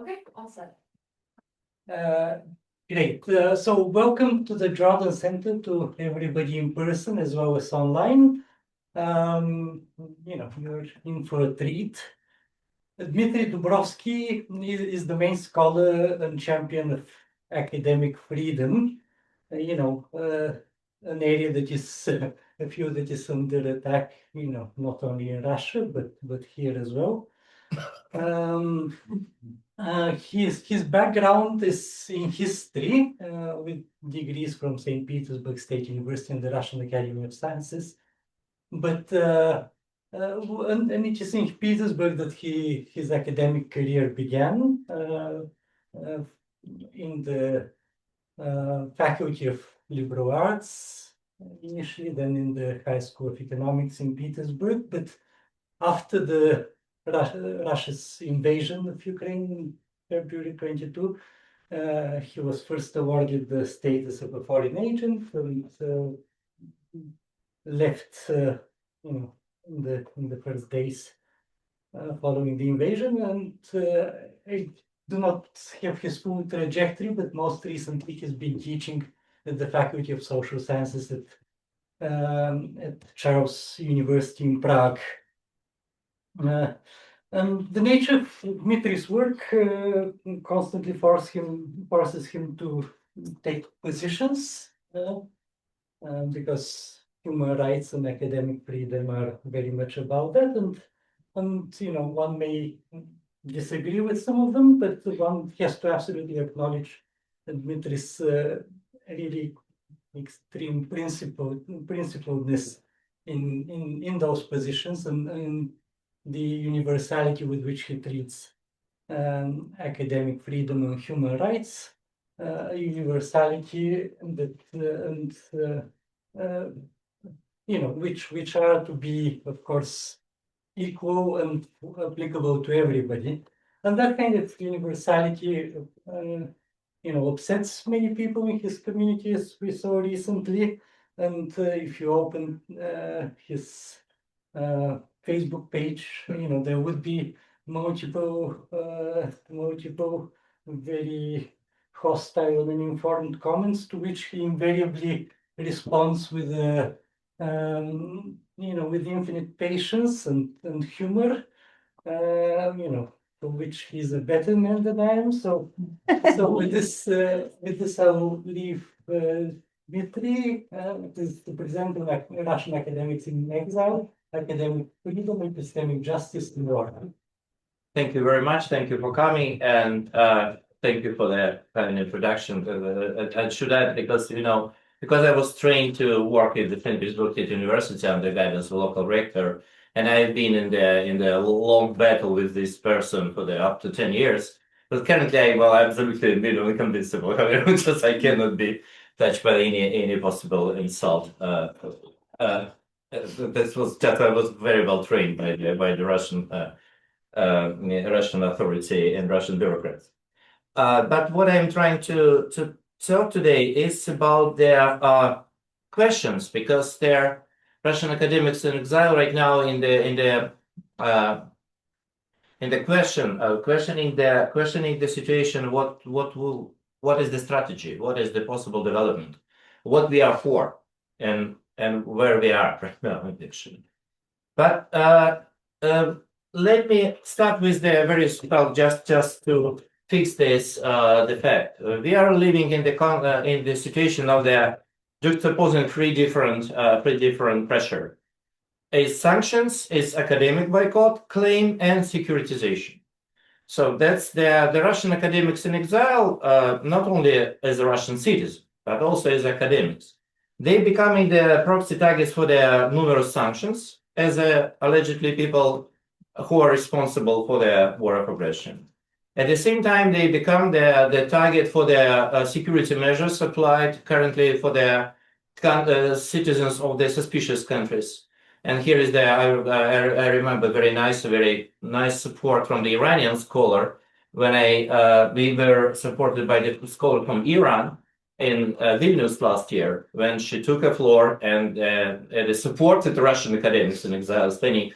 Okay, all set. Great. So welcome to the Jordan Center, to everybody in person as well as online. You're in for a treat. Dmitry Dubrovskiy is the main scholar and champion of academic freedom. An area that is a field that is under attack. Not only in Russia but here as well. His background is in history, with degrees from St. Petersburg State University and the Russian Academy of Sciences. But and it is in Petersburg that his academic career began, in the Faculty of Liberal Arts initially, then in the High School of Economics in Petersburg. But after the Russia's invasion of Ukraine in February 22, he was first awarded the status of a foreign agent and left, in the first days following the invasion. And I do not have his full trajectory, but most recently he's been teaching at the Faculty of Social Sciences at Charles University in Prague. The nature of Dmitry's work constantly forces him to take positions, because human rights and academic freedom are very much about that, and one may disagree with some of them, but one has to absolutely acknowledge Dmitry's really extreme principledness in those positions, and the universality with which he treats academic freedom and human rights, a universality that which are to be, of course, equal and applicable to everybody. And that kind of universality upsets many people in his community, as we saw recently. And if you open his Facebook page, there would be multiple very hostile and informed comments, to which he invariably responds with with infinite patience and humor, for which he's a better man than I am. So with this I will leave Dmitry to present Russian academics in exile, academic freedom, epistemic justice, and wartime. Thank you very much. Thank you for coming, and thank you for the kind introduction. I should add, because I was trained to work at the St. Petersburg State University under the guidance of a local rector, and I've been in the long battle with this person for up to 10 years. But currently, I'm absolutely inconvincible. Just I cannot be touched by any possible insult. This was just I was very well trained by the Russian authority and Russian bureaucrats. But what I'm trying to talk today is about their questions, because they're Russian academics in exile right now in the questioning the situation. What is the strategy? What is the possible development? What we are for, and where we are right now, actually. But let me start with the very just to fix this the fact we are living in the situation of the juxtaposing three different pressure. Is sanctions, is academic boycott, claim, and securitization. So that's the Russian academics in exile, not only as a Russian citizen, but also as academics. They becoming the proxy targets for the numerous sanctions as allegedly people who are responsible for the war of aggression. At the same time, they become the target for the security measures applied currently for the citizens of the suspicious countries. And here is I remember very nice support from the Iranian scholar when we were supported by the scholar from Iran in Vilnius last year, when she took a floor and supported Russian academics in exile, saying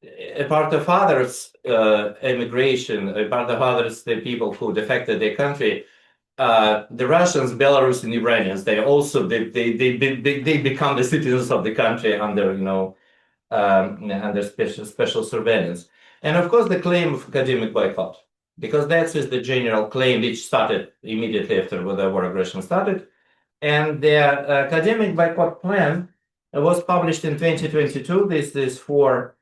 a part of others immigration, a part of others the people who defected their country. The Russians, Belarus, and Iranians, they become the citizens of the country under under special surveillance. And of course, the claim of academic boycott, because that is the general claim which started immediately after the war aggression started. And the academic boycott plan was published in 2022. This is for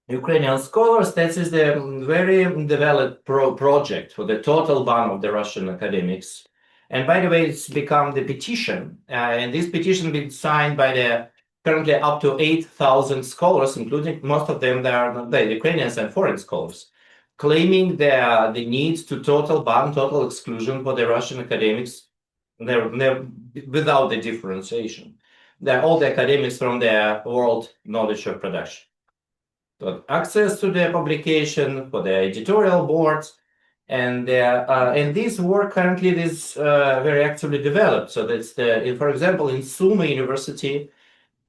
Ukrainian scholars. That is the very developed project for the total ban of the Russian academics. And by the way, it's become the petition, and this petition been signed by the currently up to 8,000 scholars, including most of them that are the Ukrainians and foreign scholars, claiming the need to total ban, total exclusion for the Russian academics, without the differentiation. They're all the academics from the world knowledge of production. So access to the publication, for the editorial boards, and this work currently is very actively developed. So that's for example, in Sumy University,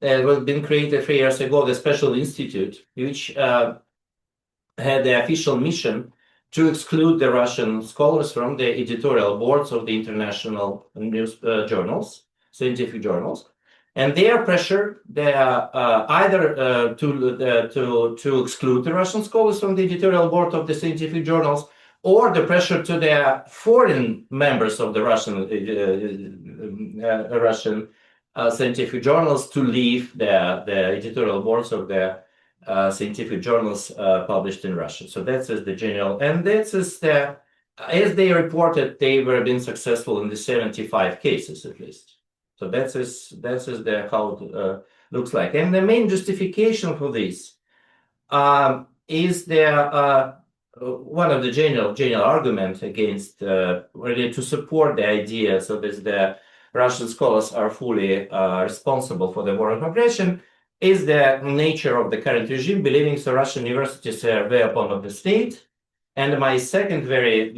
was been created 3 years ago, the special institute, which had the official mission to exclude the Russian scholars from the editorial boards of the international news journals, scientific journals. And their pressure, either to exclude the Russian scholars from the editorial board of the scientific journals, or the pressure to the foreign members of the Russian scientific journals to leave the editorial boards of the scientific journals published in Russia. So that's the general, and that's as they reported, they were being successful in the 75 cases at least. So that's how it looks like. And the main justification for this is one of the general argument against really to support the idea. So that the Russian scholars are fully responsible for the war of aggression is the nature of the current regime, believing the Russian universities are a weapon of the state. And my second very,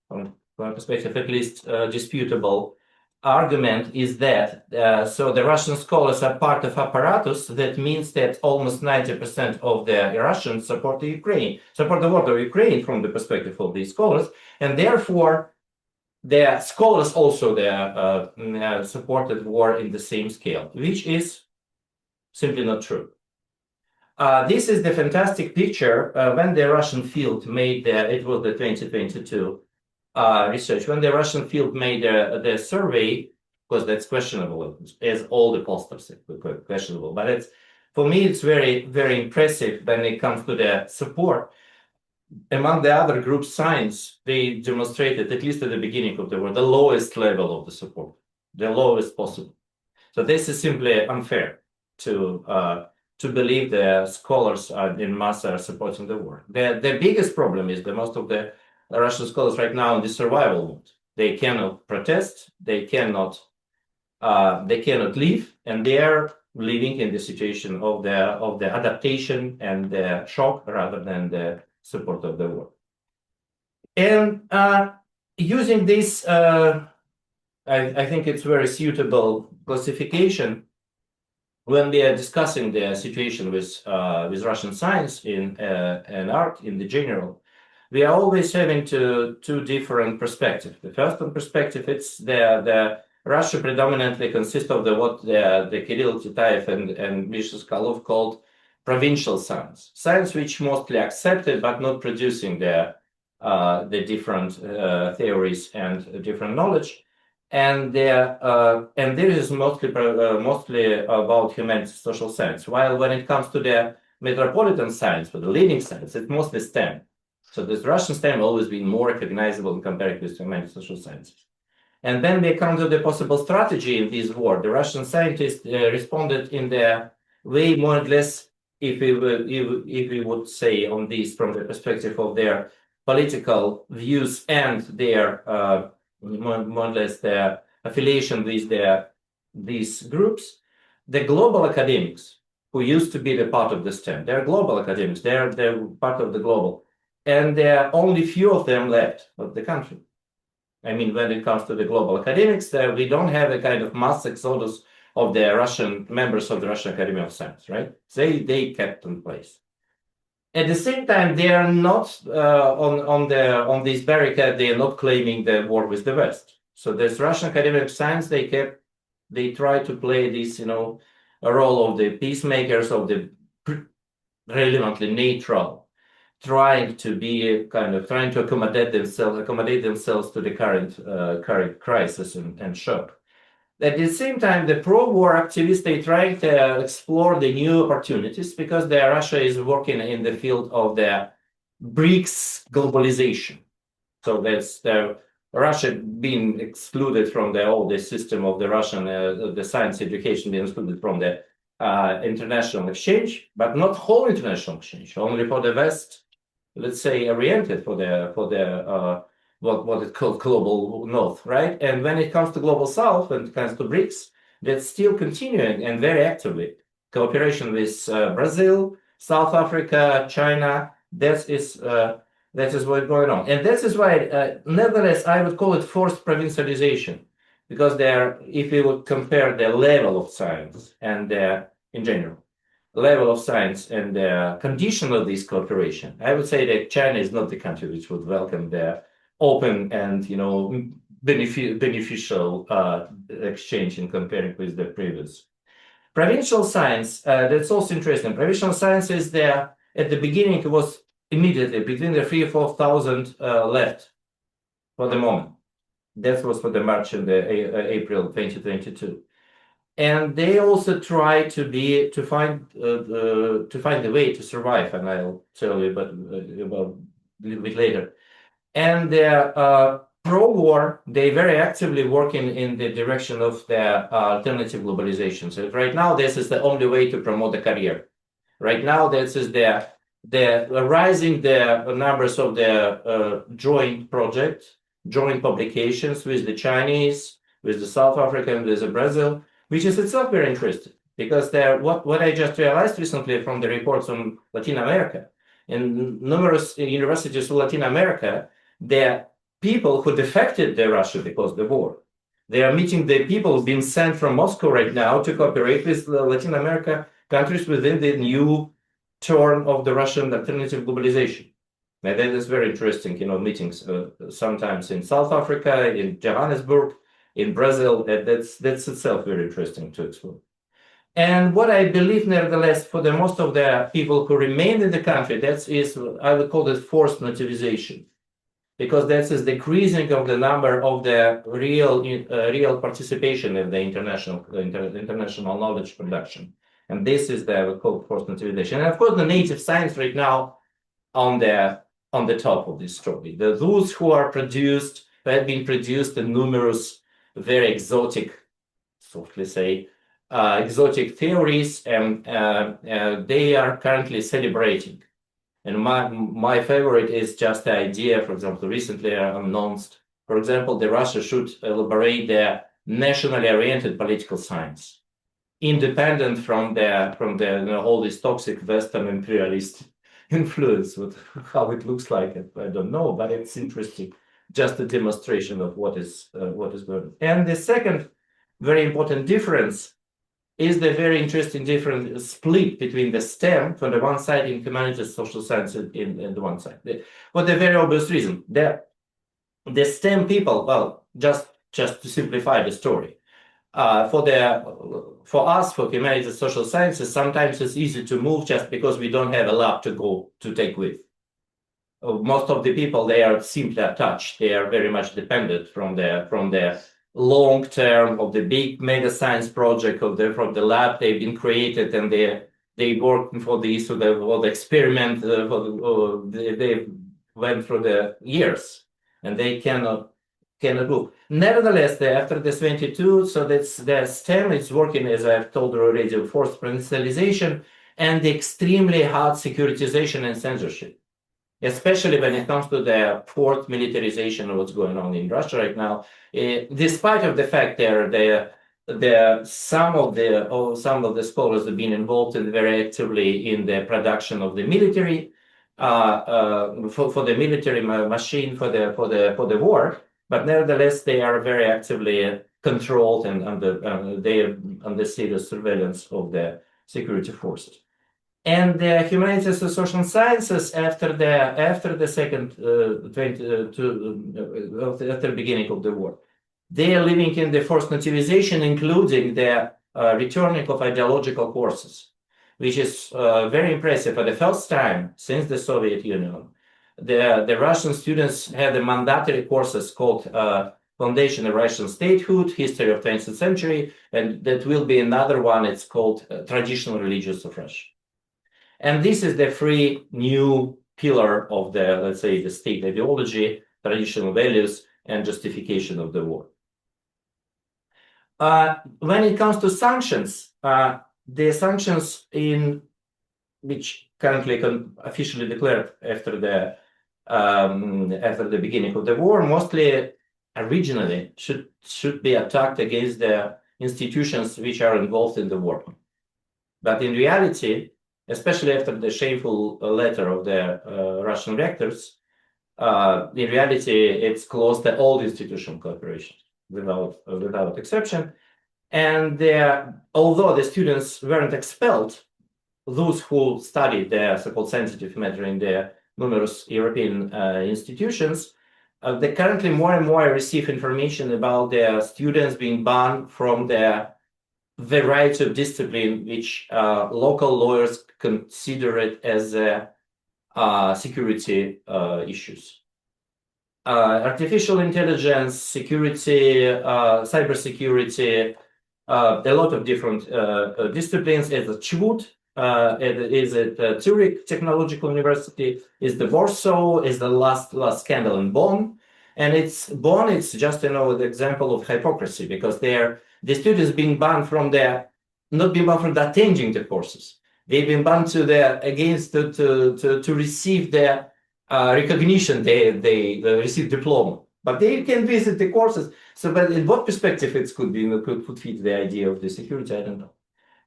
from my perspective at least, disputable argument is that so the Russian scholars are part of apparatus. That means that almost 90% of the Russians support the war of Ukraine from the perspective of these scholars, and therefore the scholars also supported war in the same scale, which is simply not true. This is the fantastic picture when the Russian field made it was the 2022 research, when the Russian field made the survey, because that's questionable, as all the posters are questionable, but it's, for me, it's very, very impressive when it comes to the support. Among the other group science, they demonstrated, at least at the beginning of the war, the lowest level of the support, the lowest possible. So this is simply unfair to believe the scholars in mass are supporting the war. The biggest problem is that most of the Russian scholars right now in the survival mode. They cannot protest, they cannot leave, and they are living in the situation of the adaptation and the shock rather than the support of the war. And using this, I think it's very suitable classification when we are discussing the situation with Russian science and art in the general. We are always having two different perspectives. The first one perspective, it's the Russia predominantly consists of what the Kirill Titayev and Misha Skalov called provincial science which mostly accepted but not producing the different theories and different knowledge. And there is mostly about humanities, social science. While when it comes to the metropolitan science, for the leading science, it's mostly STEM. So this Russian STEM always been more recognizable in comparison with humanities, social sciences. And then we come to the possible strategy in this war. The Russian scientists responded in the way more or less, if we would say on this from the perspective of their political views and their more or less their affiliation with these groups, the global academics who used to be the part of the STEM, they're global academics, they're part of the global, and there are only few of them left of the country. I mean, when it comes to the global academics, we don't have a kind of mass exodus of the Russian members of the Russian Academy of Science, right? They kept in place. At the same time, they are not on this barricade. They are not claiming the war with the West. So this Russian Academy of Science, they try to play this, a role of the peacemakers, of the relevantly neutral, trying to accommodate themselves to the current crisis and shock. At the same time, the pro-war activists, they try to explore the new opportunities because Russia is working in the field of the BRICS globalization. So that's Russia being excluded from the system of the Russian the science education being excluded from the international exchange, but not whole international exchange, only for the West, let's say, oriented for the what it called global north, right? And when it comes to global south and it comes to BRICS, that's still continuing and very actively. Cooperation with Brazil, South Africa, China, that is what's going on. And that is why, nevertheless, I would call it forced provincialization, because if we would compare the level of science and in general, level of science and the condition of this cooperation, I would say that China is not the country which would welcome the open and beneficial exchange in comparing with the previous. Provincial science, that's also interesting. Provincial science is there at the beginning. It was immediately between the 3,000 or 4,000 left for the moment. That was for the March and the April 2022. And they also try to find a way to survive, and I'll tell you about a little bit later. And they're pro-war, they very actively working in the direction of the alternative globalization. So right now, this is the only way to promote the career. Right now, this is the rising the numbers of the joint projects, joint publications with the Chinese, with the South African, with the Brazil, which is itself very interesting, because what I just realized recently from the reports on Latin America, in numerous universities of Latin America, the people who defected to Russia because of the war, they are meeting the people being sent from Moscow right now to cooperate with Latin America countries within the new turn of the Russian alternative globalization. And that is very interesting, meetings sometimes in South Africa, in Johannesburg, in Brazil. That's itself very interesting to explore. And what I believe, nevertheless, for the most of the people who remain in the country, I would call it forced nativization, because that is decreasing of the number of the real participation in the international knowledge production. And this is I would call forced nativization. And of course, the native science right now on the top of this story. Those who have been produced in numerous very exotic, softly say, exotic theories, and they are currently celebrating. And my favorite is just the idea, for example, recently announced, for example, that Russia should elaborate their nationally oriented political science, independent from all this toxic Western imperialist influence. How it looks like, I don't know, but it's interesting. Just a demonstration of what is going on. And the second very important difference is the very interesting different split between the STEM from the one side in humanities, social sciences in the one side. For the very obvious reason, the STEM people, well, just to simplify the story, for us, for humanities, social sciences, sometimes it's easy to move just because we don't have a lab to go to take with. Most of the people, they are simply attached. They are very much dependent from the long term of the big mega science project from the lab they've been created, and they work for this, so the experiment they went through the years, and they cannot move. Nevertheless, after the 22, so that's the STEM is working, as I've told already, forced provincialization and the extremely hard securitization and censorship, especially when it comes to the fourth militarization of what's going on in Russia right now. Despite of the fact some of the scholars have been involved very actively in the production of the military for the military machine for the war, but nevertheless they are very actively controlled and under serious surveillance of the security forces. And the humanities and social sciences after the second after the beginning of the war, they are living in the forced nativization, including the returning of ideological courses, which is very impressive. For the first time since the Soviet Union, the Russian students had the mandatory courses called Foundation of Russian Statehood, History of 20th Century, and that will be another one. It's called Traditional Religions of Russia. And this is the free new pillar of the, let's say, the state ideology, traditional values, and justification of the war. When it comes to sanctions, the sanctions in which currently officially declared after the beginning of the war, mostly originally should be attacked against the institutions which are involved in the war. But in reality, especially after the shameful letter of the Russian rectors, in reality, it's closed to all institutional cooperation without exception. And although the students weren't expelled, those who studied the so-called sensitive matter in the numerous European institutions, they currently more and more receive information about their students being banned from the variety of discipline which local lawyers consider it as security issues. Artificial intelligence, security, cybersecurity, a lot of different disciplines. As a CHUT, is at Zurich Technological University, is the Warsaw, is the last scandal in Bonn. And it's just, the example of hypocrisy, because the students being banned from not being banned from attending the courses. They've been banned to receive the recognition, they receive diploma, but they can visit the courses. So, but in what perspective it could fit the idea of the security, I don't know.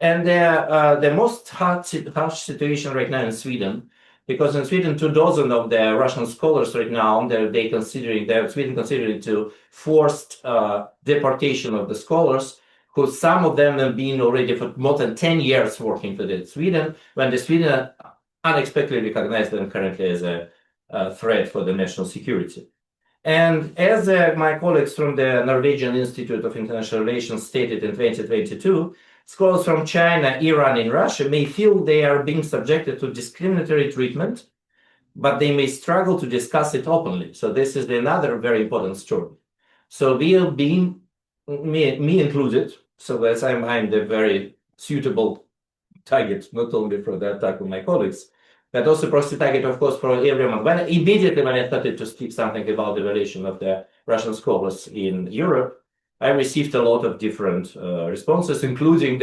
And the most harsh situation right now in Sweden, because in Sweden, 2,000 of the Russian scholars right now, Sweden considering to forced deportation of the scholars, who some of them have been already for more than 10 years working for Sweden, when the Sweden unexpectedly recognized them currently as a threat for the national security. And as my colleagues from the Norwegian Institute of International Relations stated in 2022, scholars from China, Iran, and Russia may feel they are being subjected to discriminatory treatment, but they may struggle to discuss it openly. So this is another very important story. So we are being, me included, so as I'm the very suitable target, not only for the attack of my colleagues, but also for target, of course, for everyone. Immediately when I started to speak something about the evaluation of the Russian scholars in Europe, I received a lot of different responses, including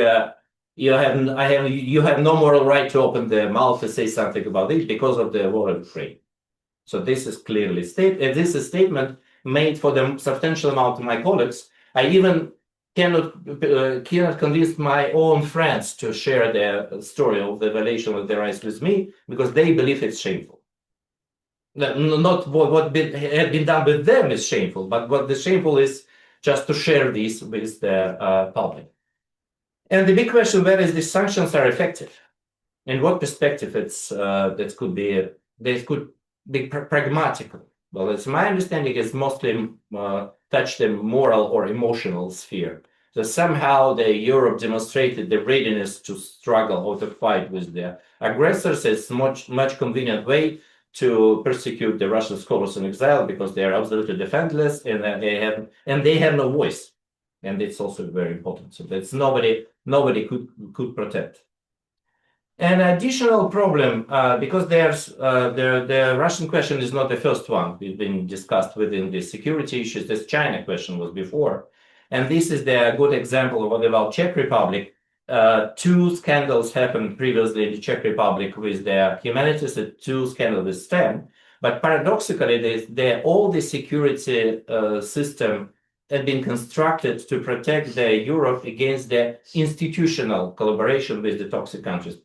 you have no moral right to open the mouth to say something about it because of the war in Ukraine. So this is clearly stated. This is a statement made for the substantial amount of my colleagues. I even cannot convince my own friends to share the story of the evaluation of their eyes with me, because they believe it's shameful. Not what had been done with them is shameful, but what the shameful is just to share this with the public. And the big question, whether these sanctions are effective, in what perspective that could be pragmatical. Well, it's my understanding it's mostly touched the moral or emotional sphere. So somehow Europe demonstrated the readiness to struggle or to fight with the aggressors. It's much convenient way to persecute the Russian scholars in exile, because they are absolutely defenseless and they have no voice, and it's also very important. So that's nobody could protect. An additional problem, because the Russian question is not the first one we've been discussed within the security issues. This China question was before, and this is the good example of what about Czech Republic. Two scandals happened previously in the Czech Republic with the humanities, two scandals with STEM. But paradoxically, all the security system had been constructed to protect Europe against the institutional collaboration with the toxic countries,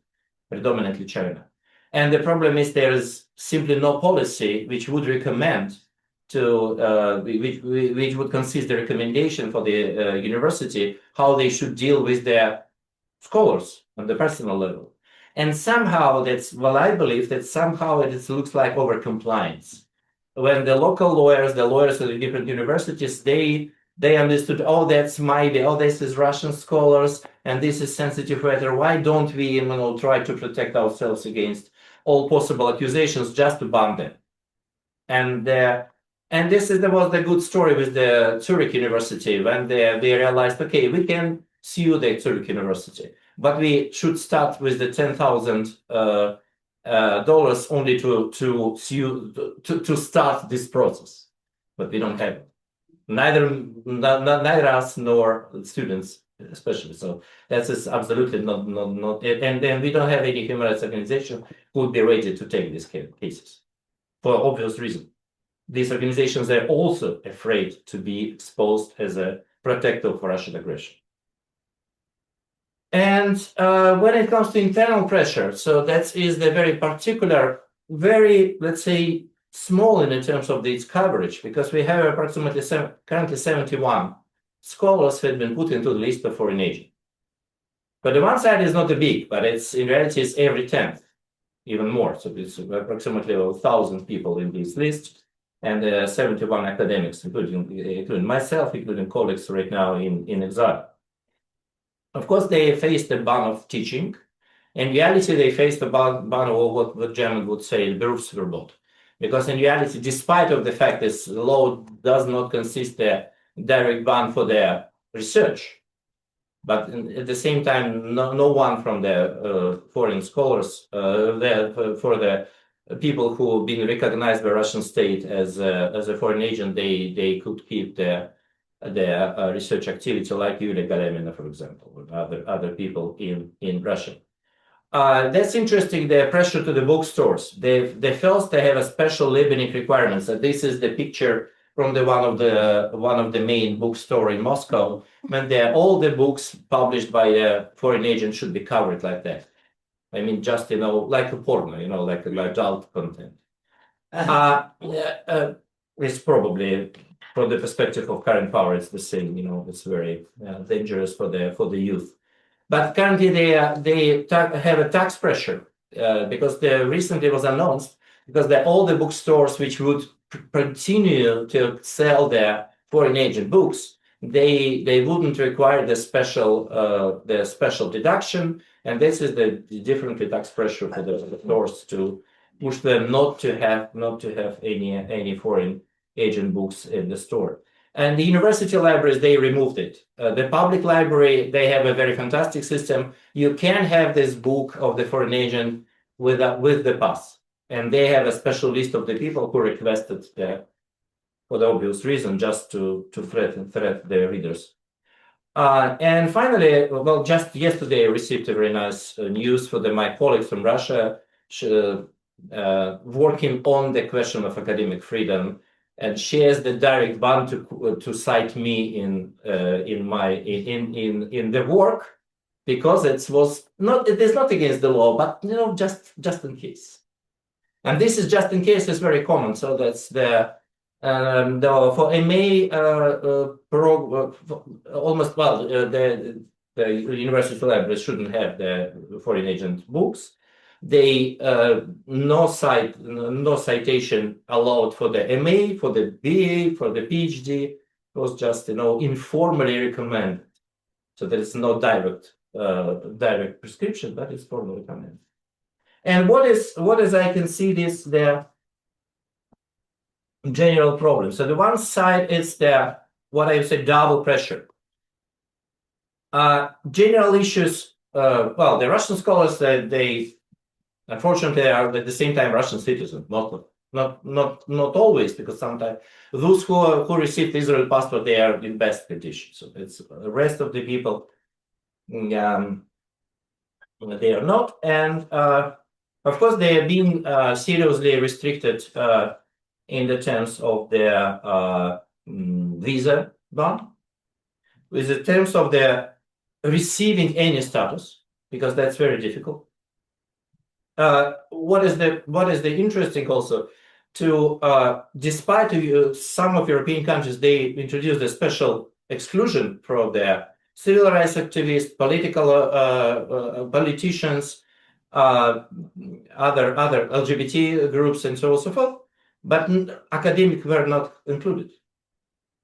predominantly China. And the problem is there is simply no policy which would recommend which would consist the recommendation for the university how they should deal with their scholars on the personal level. And somehow I believe that somehow it looks like overcompliance. When the local lawyers, the lawyers of the different universities, they understood, oh, this is Russian scholars, and this is sensitive matter. Why don't we, try to protect ourselves against all possible accusations just to ban them? And was the good story with the Zurich University when they realized, okay, we can sue the Zurich University, but we should start with the $10,000 only to start this process, but we don't have it. Neither us nor students, especially. So that's absolutely not. And then we don't have any human rights organization who would be ready to take these cases for obvious reason. These organizations are also afraid to be exposed as a protector for Russian aggression. And when it comes to internal pressure, so that is the very particular, very, let's say, small in terms of its coverage, because we have approximately currently 71 scholars who have been put into the list of foreign agents. But the one side is not big, but in reality it's every 10th, even more. So it's approximately 1,000 people in this list, and 71 academics, including myself, including colleagues right now in exile. Of course, they faced a ban of teaching. In reality, they faced a ban of what German would say, Berufsverbot. Because in reality, despite of the fact this law does not consist a direct ban for their research, but at the same time, no one from the foreign scholars, for the people who have been recognized by Russian state as a foreign agent, they could keep their research activity, like Yulia Galemina, for example, or other people in Russia. That's interesting. The pressure to the bookstores. They have a special labeling requirements. And this is the picture from one of the main bookstore in Moscow. When all the books published by a foreign agent should be covered like that. I mean, just like a porno, like adult content. It's probably, from the perspective of current power, it's the same. It's very dangerous for the youth. But currently they have a tax pressure because recently was announced because all the bookstores which would continue to sell their foreign agent books, they wouldn't require the special deduction, and this is the different tax pressure for the stores to push them not to have any foreign agent books in the store. And the university libraries, they removed it. The public library, they have a very fantastic system. You can have this book of the foreign agent with the pass. And they have a special list of the people who requested for the obvious reason, just to threat the readers. And finally, well, just yesterday I received a very nice news for my colleagues from Russia working on the question of academic freedom. And she has the direct ban to cite me in the work, because it is not against the law, but just in case. And this is just in case is very common. So that's for MA the university libraries shouldn't have the foreign agent books. They no citation allowed for the MA, for the BA, for the PhD. It was just informally recommended. So there is no direct prescription, but it's formally recommended. And what is I can see the general problem. So the one side is what I say double pressure. General issues. Well, the Russian scholars they unfortunately are at the same time Russian citizens, most of them. Not always, because sometimes those who received Israel passport, they are in best condition. So it's the rest of the people, they are not. And of course, they are being seriously restricted in the terms of their visa ban, with the terms of their receiving any status, because that's very difficult. What is the interesting also, despite some of European countries, they introduced a special exclusion for their civil rights activists, politicians, other LGBT groups, and so on and so forth, but academics were not included.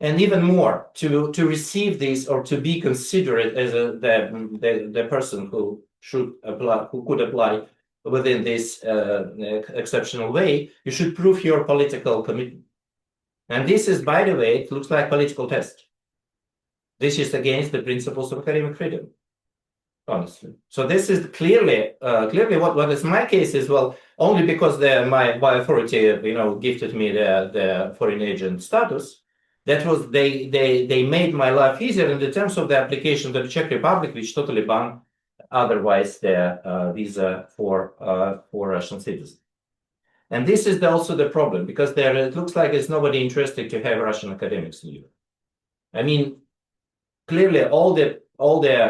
And even more, to receive this or to be considered as the person who should apply, who could apply within this exceptional way, you should prove your political commitment. And this is, by the way, it looks like political test. This is against the principles of academic freedom, honestly. So this is clearly what is my case is, well, only because my authority, gifted me the foreign agent status. That was they made my life easier in the terms of the application to the Czech Republic, which totally banned otherwise the visa for Russian citizens. And this is also the problem, because it looks like there's nobody interested to have Russian academics in Europe. I mean, clearly all the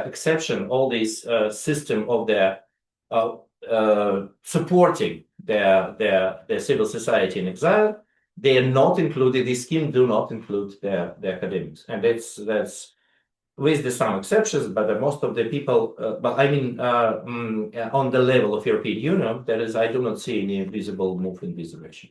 exception, all this system of the supporting the civil society in exile, they are not included. This scheme do not include the academics, and that's with some exceptions, but most of the people. But I mean, on the level of European Union, I do not see any visible move in this direction.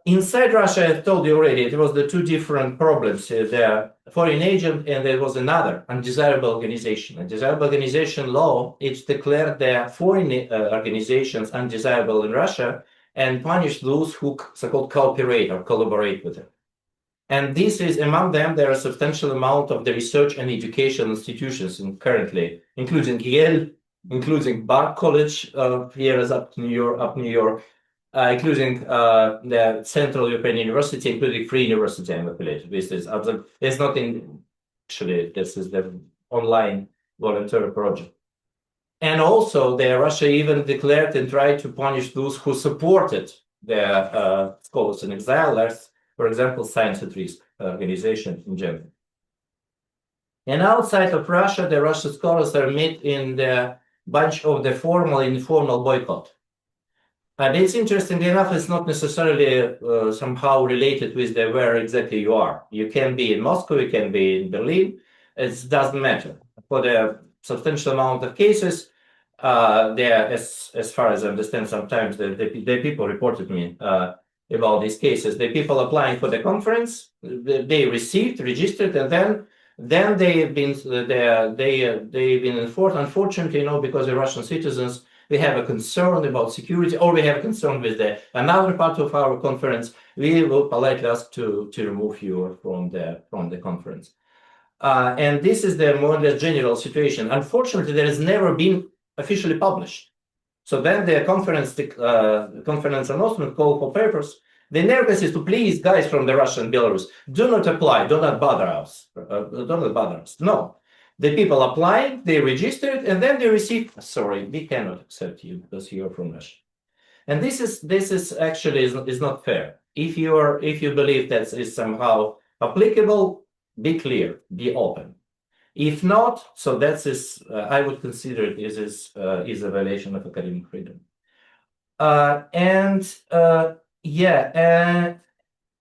Inside Russia, I've told you already, it was the two different problems: the foreign agent, and there was another undesirable organization. Undesirable organization law, it declared the foreign organizations undesirable in Russia and punish those who so-called cooperate or collaborate with them. And this is, among them, there are a substantial amount of the research and education institutions currently, including Yale, including Bard College here is up New York, including the Central European University, including Free University I'm affiliated with. It's not in, actually, this is the online voluntary project. And also, Russia even declared and tried to punish those who supported the scholars in exile, as, for example, Science at Risk organization in Germany. And outside of Russia, the Russian scholars are made in the bunch of the formal and informal boycott. And it's interestingly enough, it's not necessarily somehow related with where exactly you are. You can be in Moscow, you can be in Berlin. It doesn't matter. For the substantial amount of cases, as far as I understand, sometimes the people reported me about these cases. The people applying for the conference, they received, registered, and then they've been enforced. Unfortunately, because the Russian citizens, we have a concern about security, or we have a concern with another part of our conference. We will politely ask to remove you from the conference. And this is the more or less general situation. Unfortunately, there has never been officially published. So then the conference announcement call for papers. The nervous is to please guys from the Russia and Belarus, do not apply, do not bother us. No. The people apply, they registered, and then they receive, sorry, we cannot accept you because you're from Russia. And this is actually is not fair. If you believe that is somehow applicable, be clear, be open. If not, so I would consider this is a violation of academic freedom.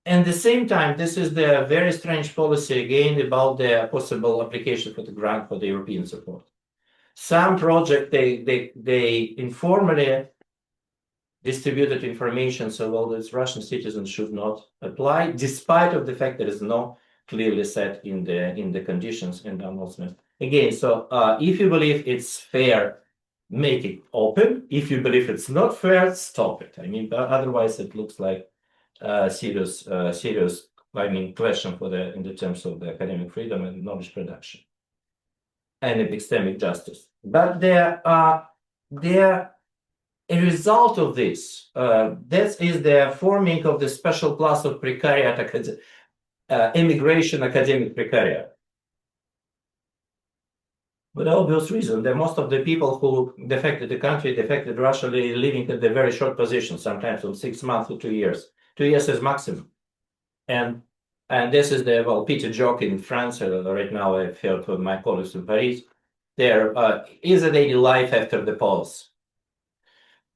At the same time, this is the very strange policy again about the possible application for the grant for the European support. Some project they informally distributed information, so all these Russian citizens should not apply, despite of the fact there is no clearly set in the conditions and announcement. Again, so if you believe it's fair, make it open. If you believe it's not fair, stop it. I mean, otherwise it looks like serious question in the terms of the academic freedom and knowledge production and epistemic justice. But a result of this, that is the forming of the special class of precariat, immigration academic precariat. For the obvious reason that most of the people who defected the country, defected Russia, living at the very short position, sometimes from 6 months to 2 years. 2 years is maximum. And this is the petty joke in France. Right now I've heard from my colleagues in Paris. There is a daily life after the pause.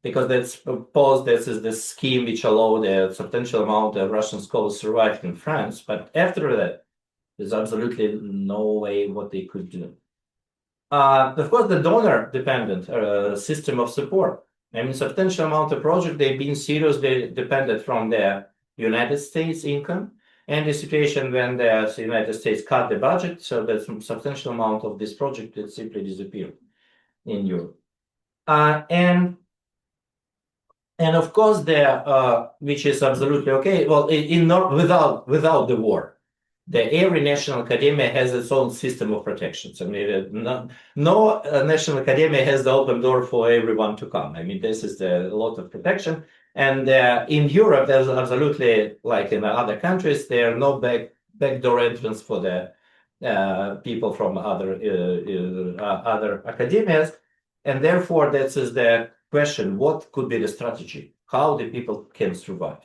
because that's proposed, this is the scheme which allowed a substantial amount of Russian scholars survived in France. But after that, there's absolutely no way what they could do. Of course, the donor-dependent system of support. I mean, substantial amount of projects, they've been seriously dependent from the United States income, and the situation when the United States cut the budget, so that some substantial amount of this project that simply disappeared in Europe. And of course, which is absolutely okay. Well, without the war, every national academia has its own system of protections. I mean, no national academia has the open door for everyone to come. I mean, this is a lot of protection. And in Europe, there's absolutely, like in other countries, there are no backdoor entrance for the people from other academias. And therefore, this is the question, what could be the strategy? How the people can survive?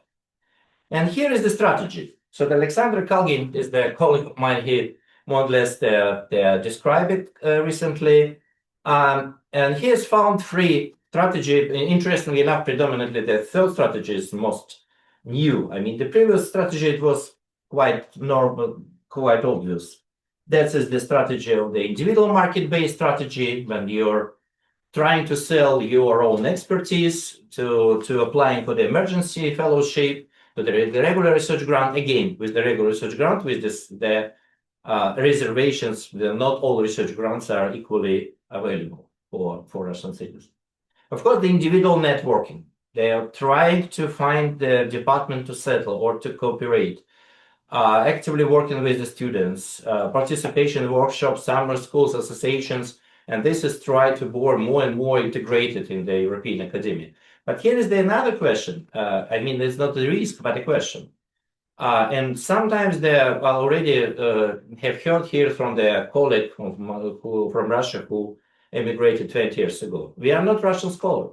And here is the strategy. So Alexander Kalgin is the colleague of mine. He more or less described it recently. And he has found three strategies. Interestingly enough, predominantly the third strategy is most new. I mean, the previous strategy, it was quite normal, quite obvious. That is the strategy of the individual market-based strategy, when you're trying to sell your own expertise to applying for the emergency fellowship, to the regular research grant. Again, with the regular research grant, with the reservations, not all research grants are equally available for Russian citizens. Of course, the individual networking. They are trying to find the department to settle or to cooperate, actively working with the students, participation in workshops, summer schools, associations, and this is tried to be more and more integrated in the European academia. But here is another question. I mean, it's not a risk, but a question. And sometimes they already have heard here from the colleague from Russia who emigrated 20 years ago. We are not Russian scholars.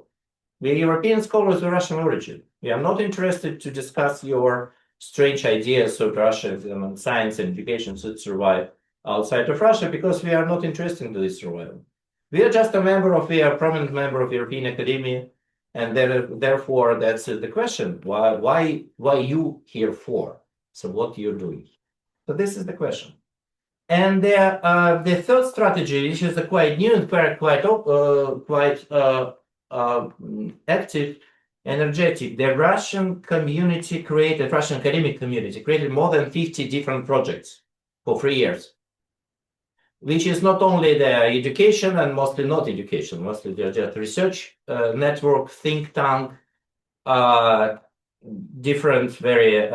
We are European scholars of Russian origin. We are not interested to discuss your strange ideas of Russian science and education should survive outside of Russia, because we are not interested in this survival. We are just we are a prominent member of European academia, and therefore that's the question. Why you here for? So what you're doing? So this is the question. And the third strategy, which is quite new and quite active, energetic. The Russian academic community created more than 50 different projects for 3 years, which is not only the education and mostly not education, mostly they're just research network, think tank, different very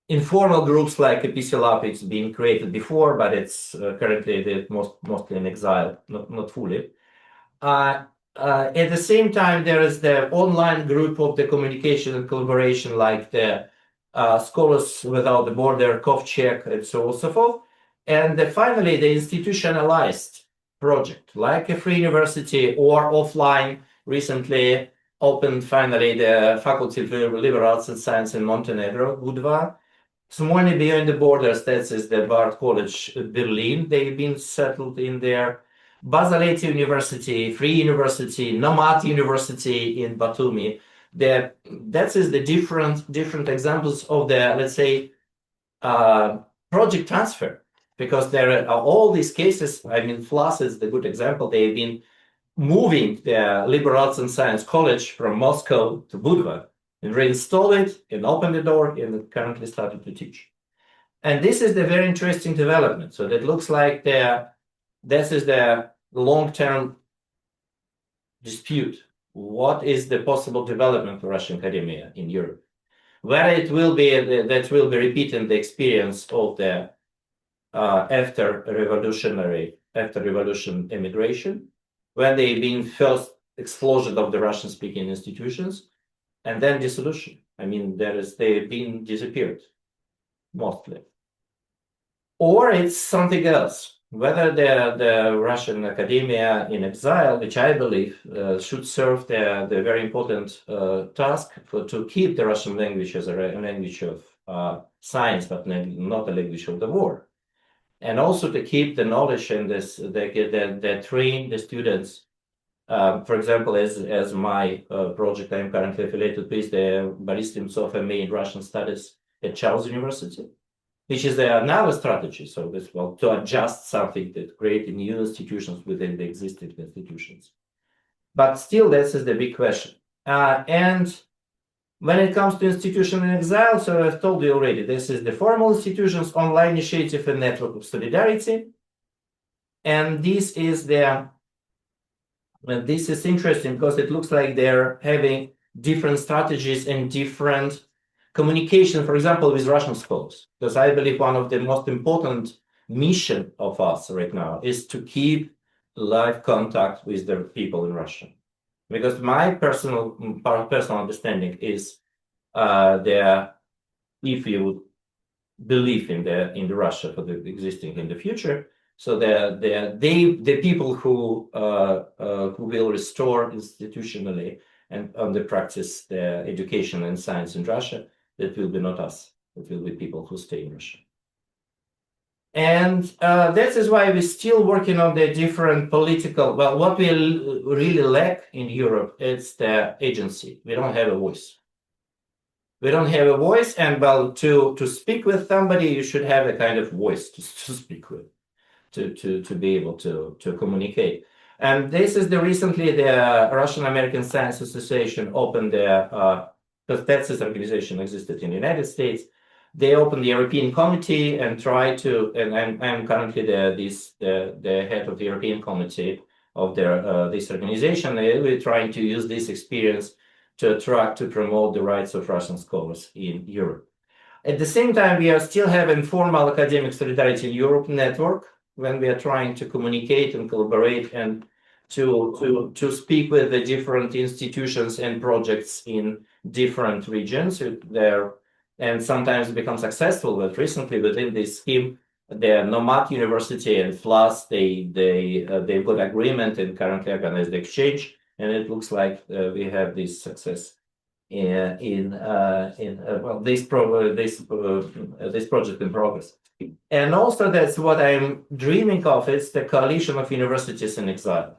informal groups like Epistemic. It's being created before, but it's currently mostly in exile, not fully. At the same time, there is the online group of the communication and collaboration, like the Scholars Without the Border, Kovchek, and so on and so forth. And finally, the institutionalized project, like a free university or offline, recently opened finally the Faculty of Liberal Arts and Science in Montenegro, Budva. Smolny Beyond the Borders, that is the Bard College Berlin. They've been settled in there. Bazaleti University, Free University, Nomad University in Batumi. That is the different examples of the, let's say, project transfer, because there are all these cases. I mean, FLAS is the good example. They've been moving the Liberal Arts and Science College from Moscow to Budva and reinstall it and open the door and currently started to teach. And this is the very interesting development. So that looks like this is the long-term dispute. What is the possible development for Russian academia in Europe? Whether it will be that will be repeating the experience of the after revolution immigration, when they've been first explosion of the Russian-speaking institutions, and then dissolution. I mean, they've been disappeared mostly. Or it's something else. Whether the Russian academia in exile, which I believe should serve the very important task to keep the Russian language as a language of science, but not a language of the war, and also to keep the knowledge and train the students For example, as my project I'm currently affiliated with, the Ballistics of MA in Russian Studies at Charles University, which is another strategy. So this well to adjust something that create new institutions within the existing institutions. But still, this is the big question. And when it comes to institution in exile, so I've told you already, this is the formal institutions, online initiative, and network of solidarity. And this is interesting because it looks like they're having different strategies and different communication, for example, with Russian scholars. Because I believe one of the most important mission of us right now is to keep live contact with the people in Russia. Because my personal understanding is if you believe in the Russia for the existing in the future, so the people who will restore institutionally and on the practice the education and science in Russia, that will be not us. It will be people who stay in Russia. And that is why we're still working on the different political, well, what we really lack in Europe is the agency. We don't have a voice. We don't have a voice, and well, to speak with somebody, you should have a kind of voice to speak with, to be able to communicate. And this is recently the Russian American Science Association opened because this organization existed in the United States. They opened the European Committee and tried to, and I'm currently the head of the European Committee of this organization. We're trying to use this experience to try to promote the rights of Russian scholars in Europe. At the same time, we are still having formal academic solidarity in Europe network when we are trying to communicate and collaborate and to speak with the different institutions and projects in different regions. And sometimes become successful. But recently, within this scheme, the Nomad University and FLAS they got agreement and currently organize the exchange. And it looks like we have this success in this project in progress. And also that's what I'm dreaming of. It's the coalition of universities in exile.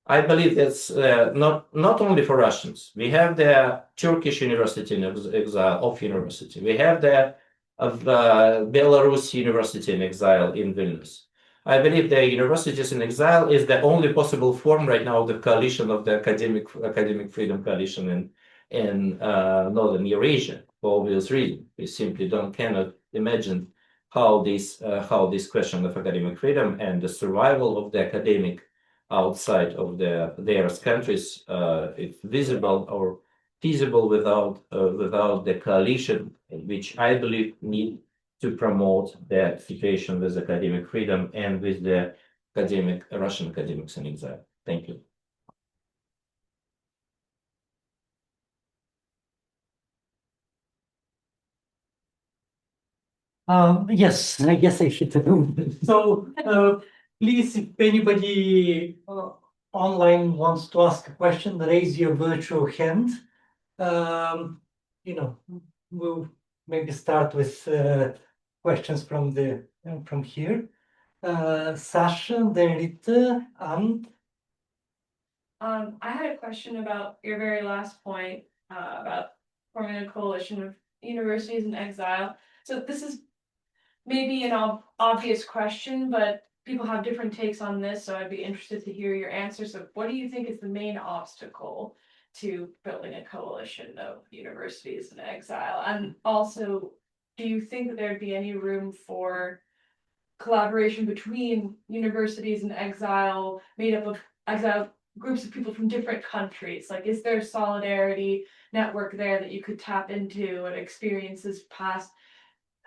I believe that's not only for Russians. We have the Turkish University in exile of university. We have the Belarus University in exile in Vilnius. I believe the universities in exile is the only possible form right now of the coalition of the academic freedom coalition in Northern Eurasia for obvious reasons. We simply cannot imagine how this question of academic freedom and the survival of the academic outside of their countries is visible or feasible without the coalition, which I believe need to promote the situation with academic freedom and with the Russian academics in exile. Thank you. Yes, I guess I should. So please, if anybody online wants to ask a question, raise your virtual hand. We'll maybe start with questions from here. Sasha, then Rita, and I had a question about your very last point about forming a coalition of universities in exile. So this is maybe an obvious question, but people have different takes on this, so I'd be interested to hear your answer. So what do you think is the main obstacle to building a coalition of universities in exile? And also, do you think that there'd be any room for collaboration between universities in exile made up of exile groups of people from different countries? Like, is there a solidarity network there that you could tap into and experiences past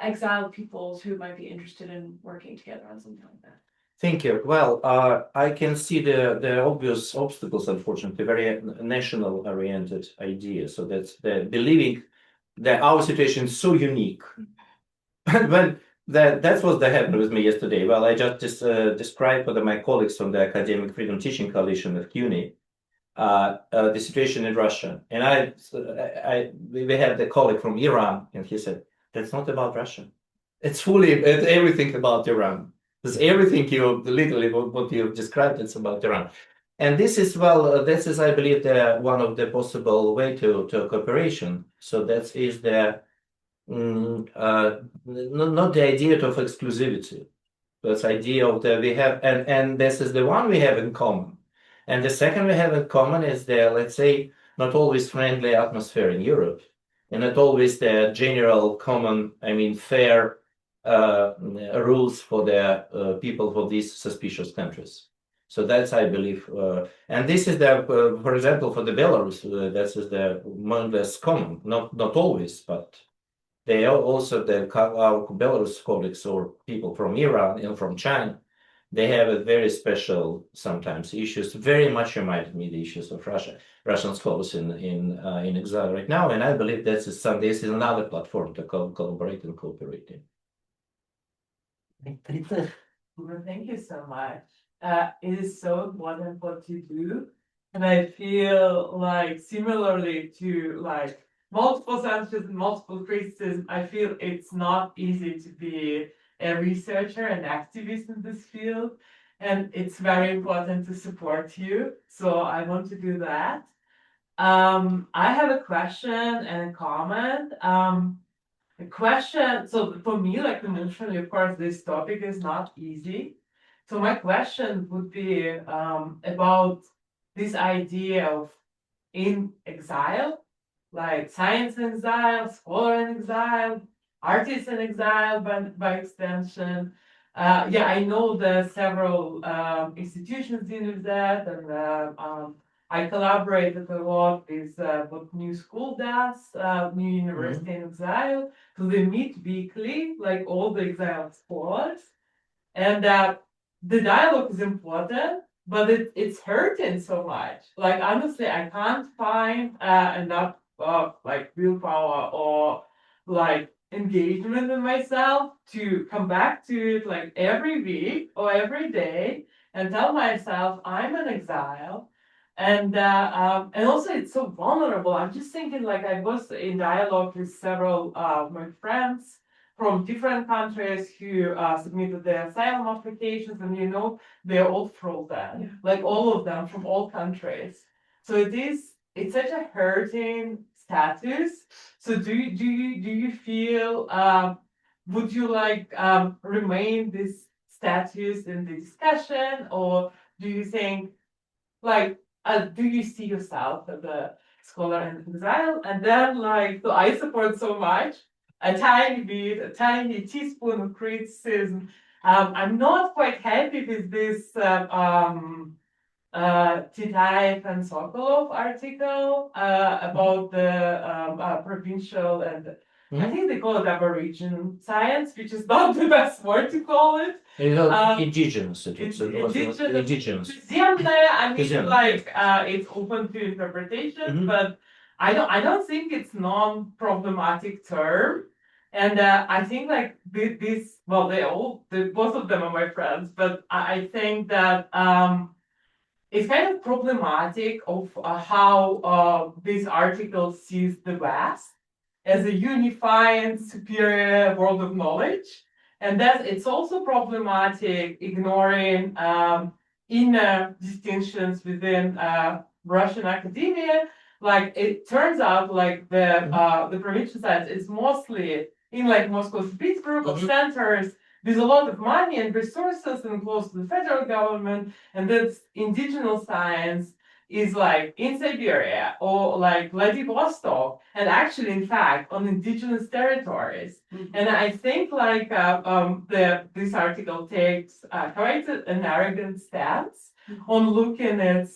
exiled peoples who might be interested in working together on something like that? Thank you. Well, I can see the obvious obstacles, unfortunately, very national-oriented idea. So that's the believing that our situation is so unique. When that's what happened with me yesterday. Well, I just described with my colleagues from the Academic Freedom Teaching Coalition of CUNY the situation in Russia, and we had the colleague from Iran, and he said that's not about Russia. It's everything about Iran. It's everything literally what you've described. It's about Iran. And this is, well, this is, I believe, the one of the possible way to cooperation. So that is the not the idea of exclusivity. That's idea of the we have, and this is the one we have in common. And the second we have in common is the, let's say, not always friendly atmosphere in Europe, and not always the general common, I mean, fair rules for the people of these suspicious countries. So that's, I believe, and this is the, for example, for the Belarus, this is the more or less common, not always, but they are also our Belarus colleagues or people from Iran and from China. They have a very special sometimes issues. Very much reminded me the issues of Russia, Russian scholars in exile right now, and I believe this is another platform to collaborate and cooperate in. Well, thank you so much. It is so important what you do, and I feel like similarly to like multiple sanctions and multiple criticism, I feel it's not easy to be a researcher and activist in this field, and it's very important to support you. So I want to do that. I have a question and a comment. The question, so for me, like emotionally, of course, this topic is not easy. So my question would be about this idea of in exile, like science in exile, scholar in exile, artist in exile by extension. Yeah, I know the several institutions dealing with that, and I collaborated a lot with what New School does, New University in Exile. So they meet weekly, like all the exiled scholars. And the dialogue is important, but it's hurting so much. Like, honestly, I can't find enough like willpower or like engagement in myself to come back to it like every week or every day and tell myself I'm an exile. And also it's so vulnerable. I'm just thinking like I was in dialogue with several of my friends from different countries who submitted their asylum applications, and they're all frozen, like all of them from all countries. So it's such a hurting status. So do you feel would you like remain this status in the discussion, or do you think like do you see yourself as a scholar in exile? And then like so I support so much a tiny bit, a tiny teaspoon of criticism. I'm not quite happy with this Titaev and Sokolov article about the provincial and I think they call it Aboriginal science, which is not the best word to call it. Indigenous. Indigenous. I mean, like it's open to interpretation, but I don't think it's non-problematic term. And I think like this, well, both of them are my friends, but I think that it's kind of problematic of how this article sees the West as a unifying superior world of knowledge. And that it's also problematic ignoring inner distinctions within Russian academia. Like it turns out like the provincial science is mostly in like Moscow, St. Petersburg of centers with a lot of money and resources and close to the federal government, and that indigenous science is like in Siberia or like Vladivostok, and actually, in fact, on indigenous territories. And I think like this article takes quite an arrogant stance on looking at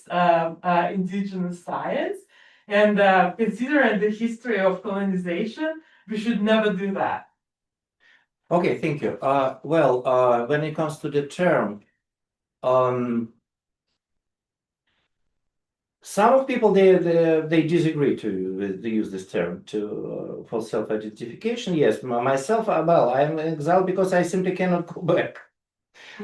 indigenous science, and considering the history of colonization, we should never do that. Okay, thank you. When it comes to the term, some of people they disagree to use this term for self-identification. Yes, myself, I'm exiled because I simply cannot go back.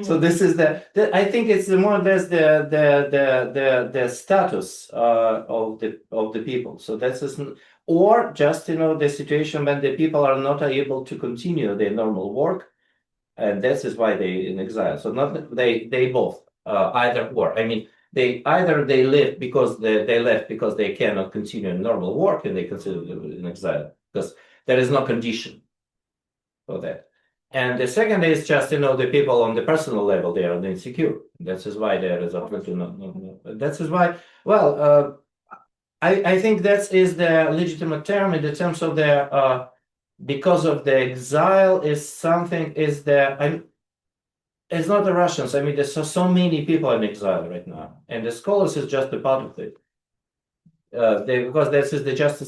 So this is I think it's more or less the status of the people. So that's or just the situation when the people are not able to continue their normal work, and this is why they in exile. So not they both either or. I mean, They either they live because they left because they cannot continue in normal work and they consider them in exile because there is no condition for that. And the second is just, the people on the personal level, they are insecure. That is why there is absolutely that is why, well, I think that is the legitimate term in the terms of the, because of the exile is something, is the, it's not the Russians. I mean, there's so many people in exile right now, and the scholars is just a part of it. Because this is just a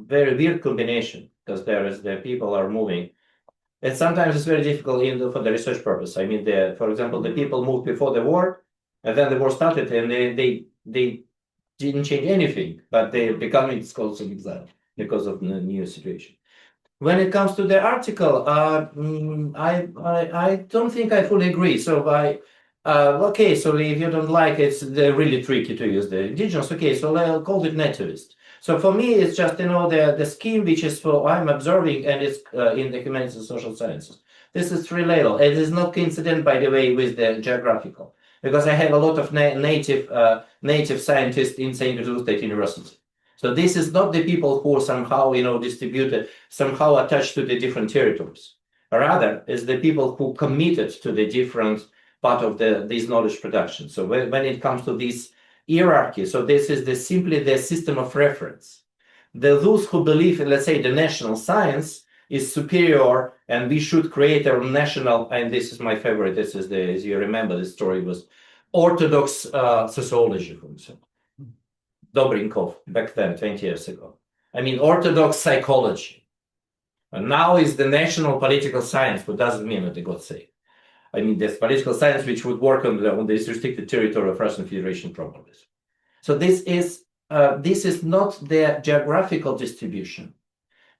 very weird combination, because the people are moving. And sometimes it's very difficult even for the research purpose. I mean, for example, the people moved before the war, and then the war started, and they didn't change anything, but they becoming scholars of exile because of the new situation. When it comes to the article, I don't think I fully agree. So okay, so if you don't like it, it's really tricky to use the indigenous. Okay, so I'll call it nativist. So for me, it's just, the scheme which is I'm observing, and it's in the humanities and social sciences. This is related. It is not coincident, by the way, with the geographical, because I have a lot of native scientists in St. Petersburg State University. So this is not the people who are somehow, distributed, somehow attached to the different territories. Rather, it's the people who committed to the different part of this knowledge production. So when it comes to this hierarchy, so this is simply the system of reference. Those who believe in, let's say, the national science is superior, and we should create our national, and this is my favorite, this is as you remember, the story was Orthodox sociology, for example. Dobrinkov, back then, 20 years ago. I mean, Orthodox psychology. And now is the national political science, but doesn't mean what they got say. I mean, there's political science which would work on this restricted territory of Russian Federation probably. So this is not the geographical distribution.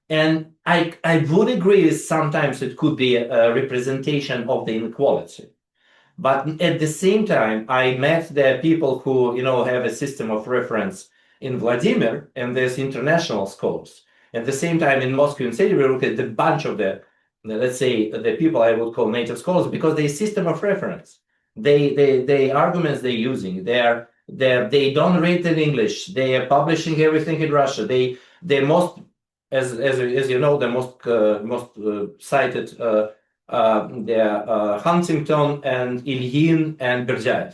And I would agree with sometimes it could be a representation of the inequality. But at the same time, I met the people who, have a system of reference in Vladimir, and there's international scholars. At the same time, in Moscow and City, we look at the bunch of let's say, the people I would call native scholars, because they system of reference. They arguments they're using, they don't read in English. They are publishing everything in Russia. They most, as you know, the most cited. Huntington and Ilyin and Berdyaev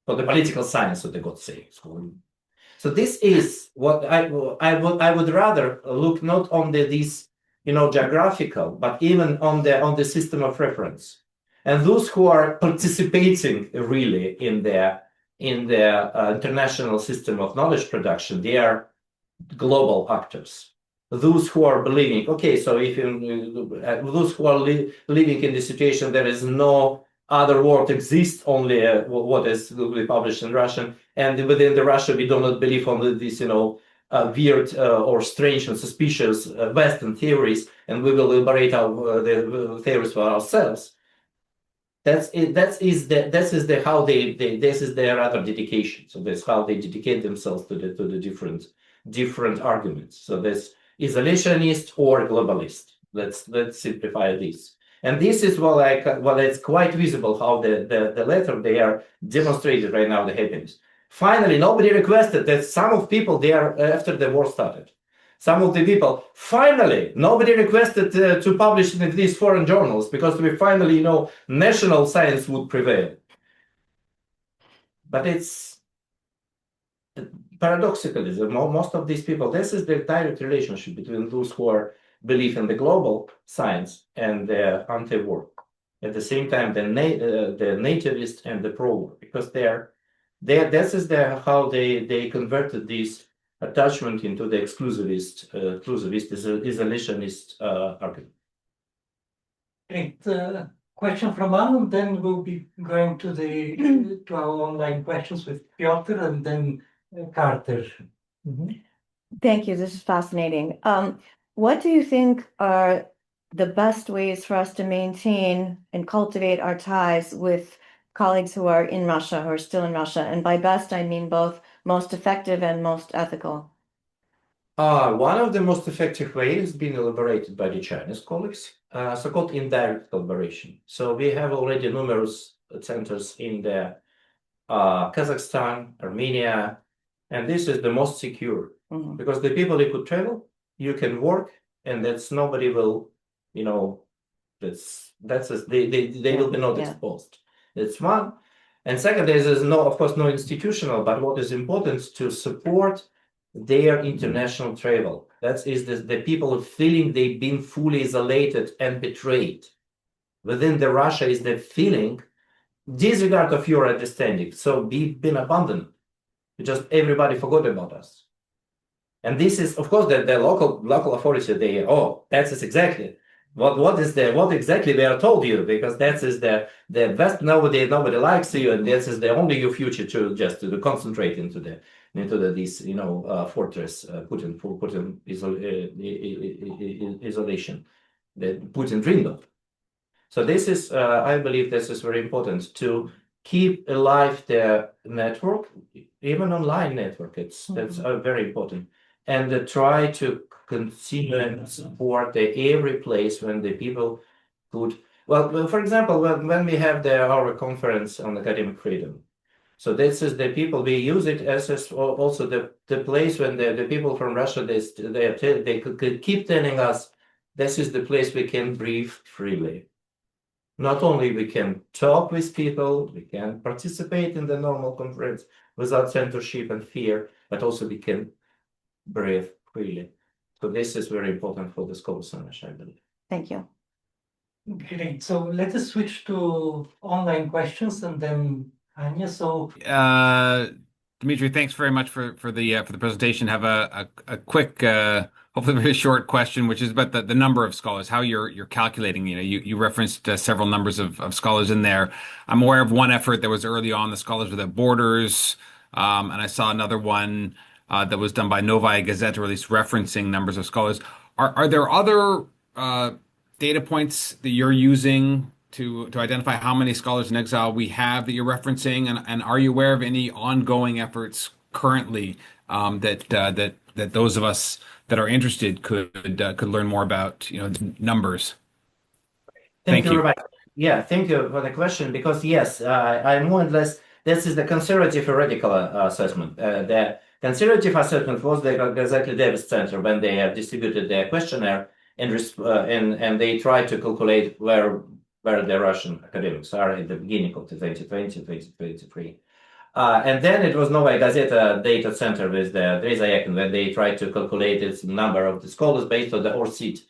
for the political science of the God say. So this is what I would rather look not on this geographical, but even on the system of reference, and those who are participating really in the international system of knowledge production, they are global actors. Those who are believing, okay, so if those who are living in the situation, there is no other world exists, only what is published in Russian, and within the Russia, we do not believe on this, weird or strange and suspicious Western theories, and we will liberate the theories for ourselves. This is their other dedication. So that's how they dedicate themselves to the different arguments. So this isolationist or globalist. Let's simplify this. And this is it's quite visible how the letter they are demonstrated right now the happiness. Finally, nobody requested that some of people there after the war started. Some of the people finally nobody requested to publish in these foreign journals because we finally national science would prevail. But it's paradoxically, most of these people, this is the direct relationship between those who believe in the global science and the anti-war. At the same time, the nativist and the pro-war, because this is how they converted this attachment into the exclusivist, isolationist argument. Great. Question from Anne, then we'll be going to our online questions with Piotr and then Carter. Thank you. This is fascinating. What do you think are the best ways for us to maintain and cultivate our ties with colleagues who are in Russia, who are still in Russia? And by best, I mean both most effective and most ethical. One of the most effective ways being elaborated by the Chinese colleagues, so-called indirect collaboration. So we have already numerous centers in the Kazakhstan, Armenia, and this is the most secure Mhm. because the people you could travel, you can work, and that's nobody will, you know, they will be not Yeah. exposed. That's one. And second, there's no, of course, no institutional, but what is important to support their international travel. That is the people feeling they've been fully isolated and betrayed. Within the Russia is the feeling, disregard of your understanding. So we've been abandoned. Just everybody forgot about us. And this is, of course, the local authority. They that is exactly what exactly they are told you, because that is the best. Nobody likes you, and this is the only your future to just to concentrate into this fortress Putin isolation that Putin dreamed of. So this is, I believe, this is very important to keep alive the network, even online network. That's very important, and try to continue and support every place when the people could. Well, for example, when we have our conference on academic freedom, so this is the people we use it as also the place when the people from Russia they could keep telling us this is the place we can breathe freely. Not only we can talk with people, we can participate in the normal conference without censorship and fear, but also we can breathe freely. So this is very important for the scholars, I believe. Thank you. Great. So let us switch to online questions and then Anya. So Dmitry, thanks very much for the presentation. Have a quick, hopefully very short question, which is about the number of scholars, how you're calculating. You referenced several numbers of scholars in there. I'm aware of one effort that was early on, the Scholars Without Borders, and I saw another one that was done by Novaya Gazeta, or at least referencing numbers of scholars. Are there other data points that you're using to identify how many scholars in exile we have that you're referencing, and are you aware of any ongoing efforts currently that those of us that are interested could learn more about, numbers? Thank Thank you you. very much. Yeah, thank you for the question, because yes, I more or less, this is the conservative radical assessment. The conservative assessment was exactly Davis Center when they have distributed their questionnaire and they tried to calculate where the Russian academics are at the beginning of the 2020, 2023. And then it was Novaya Gazeta data center with the Drezayakin, when they tried to calculate its number of the scholars based on the ORCID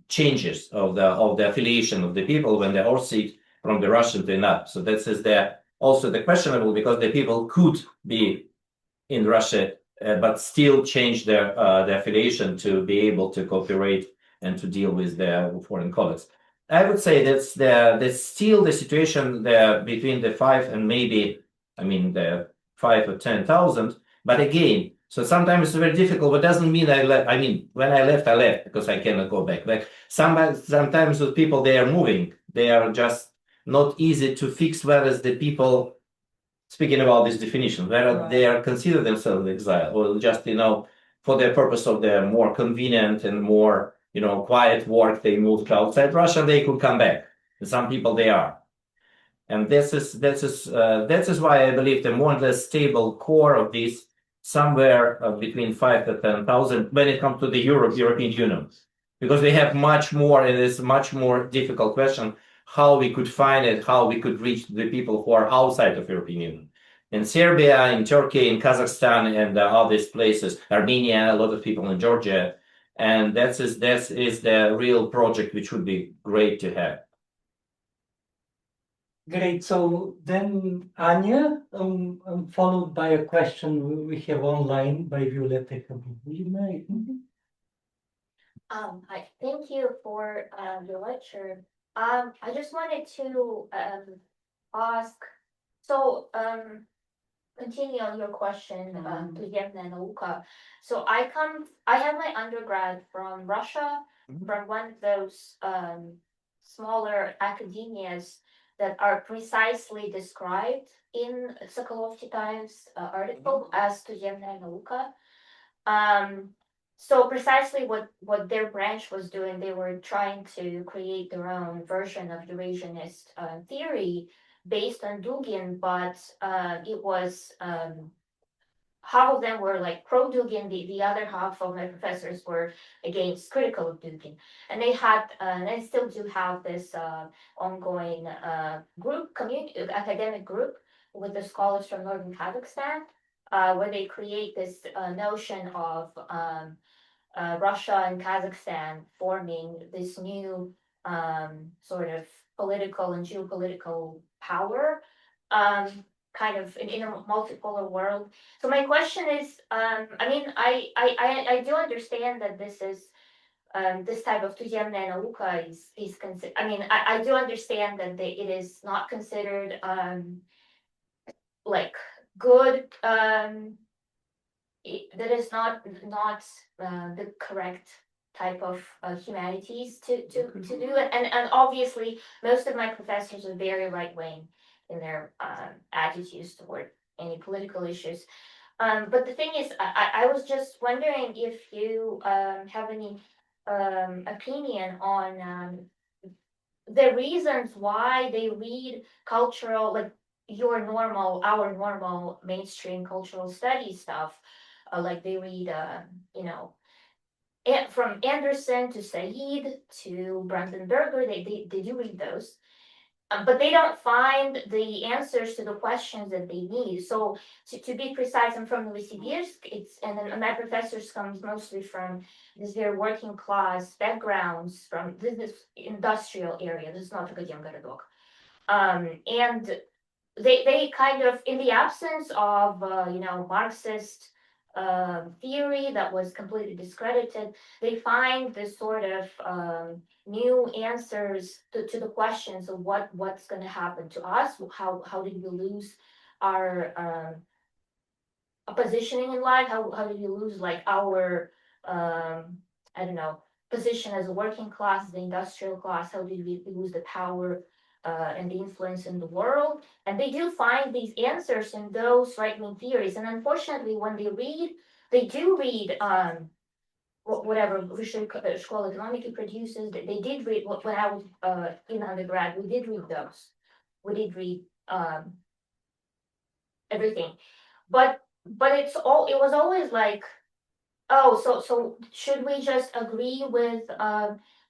changes of the affiliation of the people when the ORCID from the Russian to not. So this is also the questionable, because the people could be in Russia but still change their affiliation to be able to cooperate and to deal with their foreign colleagues. I would say that's still the situation there between the 5 and maybe, the 5 or 10,000. But again, so sometimes it's very difficult. But doesn't mean I left. When I left because I cannot go back. Like sometimes with people, they are moving. They are just not easy to fix. Whereas the people, speaking about this definition, where they are consider themselves exile, or just for the purpose of their more convenient and more quiet work, they moved outside Russia and they could come back. And some people they are. And this is why I believe the more or less stable core of this somewhere between 5 to 10,000 when it comes to the European Union, because we have much more. It is much more difficult question how we could find it, how we could reach the people who are outside of European Union. In Serbia, in Turkey, in Kazakhstan, and all these places, Armenia, a lot of people in Georgia, and that is the real project which would be great to have. Great. So then Anya, followed by a question we have online by Violetta Kabulina. Hi, thank you for your lecture. I just wanted to ask, so continue on your question to Yevna Nauka. So I have my undergrad from Russia, from one of those smaller academias that are precisely described in Sokolovsky Times article as to Yevna Nauka. So precisely what their branch was doing, they were trying to create their own version of Eurasianist theory, based on Dugin, but it was half of them were like pro Dugin, the other half of my professors were against critical of Dugin. And they had, and they still do have this ongoing group, academic group with the scholars from Northern Kazakhstan, where they create this notion of Russia and Kazakhstan forming this new sort of political and geopolitical power, kind of in a multipolar world. So my question is, I mean, I do understand that this is this type of tuzemная наука is considered. I mean, I do understand that it is not considered like good. That is not the correct type of humanities to do it, and obviously most of my professors are very right wing in their attitudes toward any political issues. But the thing is, I was just wondering if you have any opinion on the reasons why they read cultural, like our normal mainstream cultural studies stuff, like they read, you know, from Anderson to Said to Brandenburger, they do read those. But they don't find the answers to the questions that they need. So to be precise, I'm from Novosibirsk. And then my professors comes mostly from this very working class backgrounds, from this industrial area. This is not Akademgorodok. And they kind of, in the absence of Marxist theory that was completely discredited, they find this sort of new answers to the questions of what's going to happen to us, how did we lose our positioning in life, how did we lose like our I don't know, position as a working class, the industrial class, how did we lose the power and the influence in the world. And they do find these answers in those right-wing theories. And unfortunately, when they do read whatever Reshape Школа Экономики produces, they did read, when I was in undergrad, we did read those. We did read everything. But it was always like, oh, so should we just agree with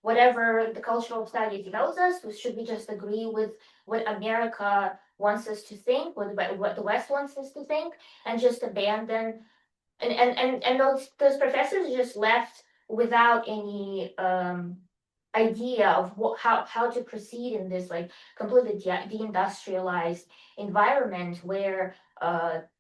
whatever the cultural study tells us? Should we just agree with what America wants us to think, what the West wants us to think, and just abandon? And those professors just left without any idea of how to proceed in this like completely deindustrialized environment where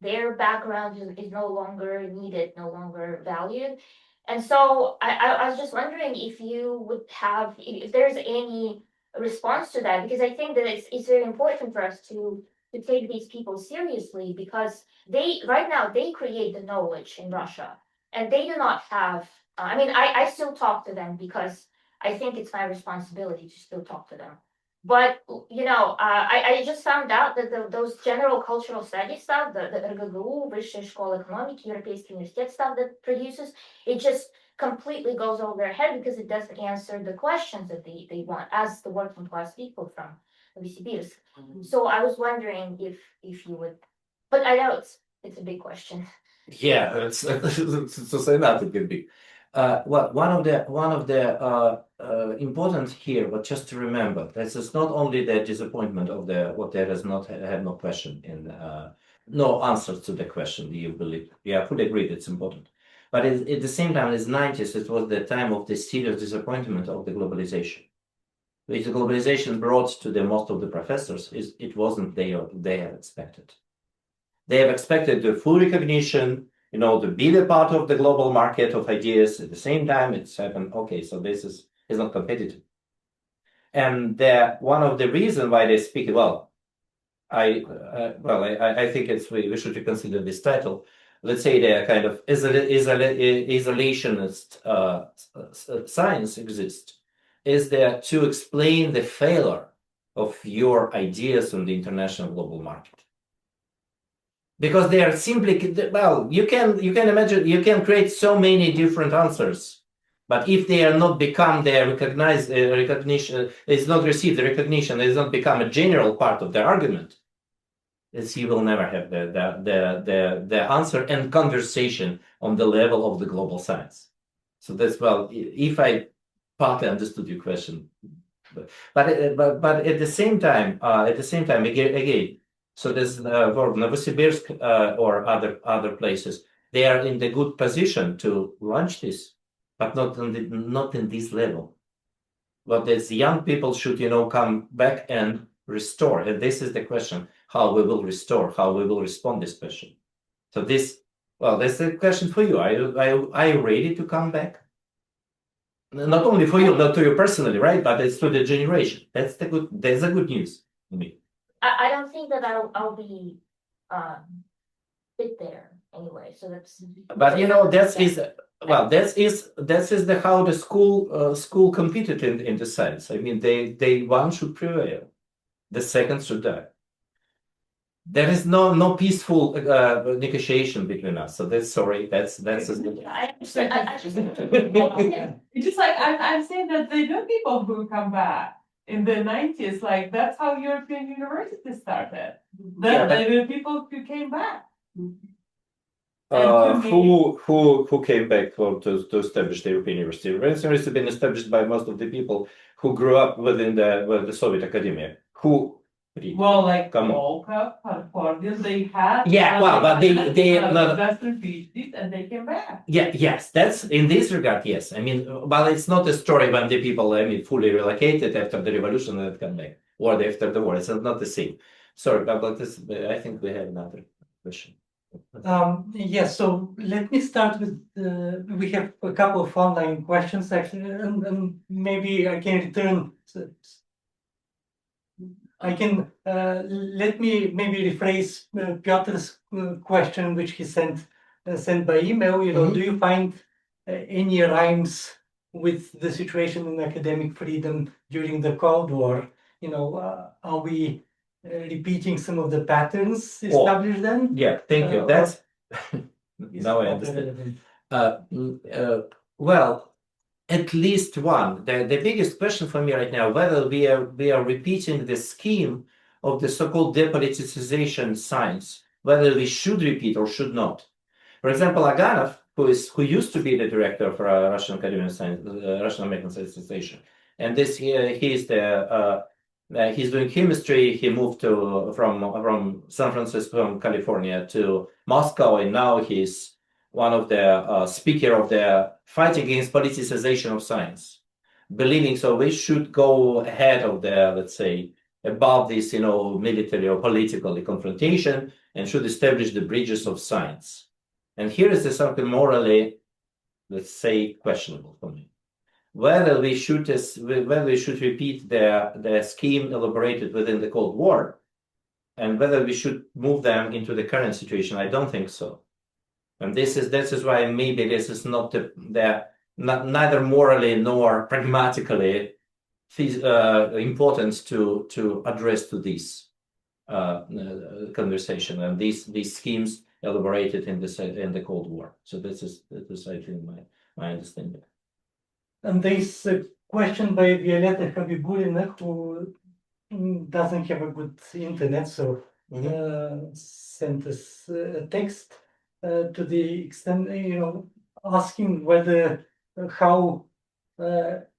their background is no longer needed, no longer valued. And so I was just wondering if you would have, if there's any response to that, because I think that it's very important for us to take these people seriously, because right now they create the knowledge in Russia, and they do not have, I mean, I still talk to them because I think it's my responsibility to still talk to them. But I just found out that those general cultural studies stuff, the РГГУ, Высшая школа экономики, Европейский университет stuff that produces, it just completely goes over their head because it doesn't answer the questions that they want as the working class people from Novosibirsk. So I was wondering if you would, but I know it's a big question. Yeah, it's to say nothing can be. One of the important here, but just to remember, this is not only the disappointment of what there has not had no question in no answers to the question you believe. Yeah, I fully agree it's important. But at the same time, in the 90s, it was the time of the serious disappointment of the globalization. Which the globalization brought to the most of the professors it wasn't they had expected. They have expected the full recognition, to be a part of the global market of ideas. At the same time, it's happened. Okay, so this is not competitive. And one of the reasons why they speak I think we should reconsider this title. Let's say the kind of isolationist science exists, is there to explain the failure of your ideas on the international global market. Because they are simply, you can imagine, you can create so many different answers, But if they are not become their recognized recognition, is not received the recognition, is not become a general part of their argument, is you will never have the answer and conversation on the level of the global science. So that's, well, if I partly understood your question, but at the same time, again, so there's for Novosibirsk or other places, they are in the good position to launch this, but not in this level. But as young people should, come back and restore. And this is the question: how we will restore, how we will respond this question. So that's the question for you. Are you ready to come back? Not only for you, not to you personally, right? But it's to the generation. That's the good news to me. I don't think that I'll be fit there anyway, so that's. But that is the how the school competed in the science. I mean, they one should prevail, the second should die. There is no peaceful negotiation between us. So that's sorry. That's I understand. I just. It's just like I'm saying that there are people who come back in the 90s, like that's how European universities started. Yeah, but- There were people who came back. Who came back to establish the European University? European University has been established by most of the people who grew up within the Soviet academia. Who? Well, like Come on. Volkov, Concordian, they had but they Western PhDs and they came back. Yes, that's in this regard, yes. I mean, but it's not a story when the people, fully relocated after the revolution and come back, or after the war. It's not the same. Sorry, but this, I think we have another question. Yes, so let me start with, we have a couple of online questions actually, and maybe I can return. Let me maybe rephrase Piotr's question, which he sent by email. Do you find any rhymes with the situation in academic freedom during the Cold War? Are we repeating some of the patterns established then? Yeah, thank you. That's now I understand. Well, at least one. The biggest question for me right now, whether we are repeating the scheme of the so-called depoliticization science, whether we should repeat or should not. For example, Aganov, who used to be the director of Russian Academy of Science, Russian American Science Association, and this he's doing chemistry. He moved from San Francisco, from California, to Moscow, and now he's one of the speaker of the fighting against politicization of science, believing so we should go ahead of the, let's say, above this, military or political confrontation, and should establish the bridges of science. And here is something morally, let's say, questionable for me. Whether we should repeat the scheme elaborated within the Cold War, and whether we should move them into the current situation, I don't think so. And this is why maybe this is not neither morally nor pragmatically important to address to this conversation and these schemes elaborated in the Cold War. So this is I think my understanding. And there's a question by Violeta Habibulina, who doesn't have a good internet, so sent us a text to the extent, asking whether how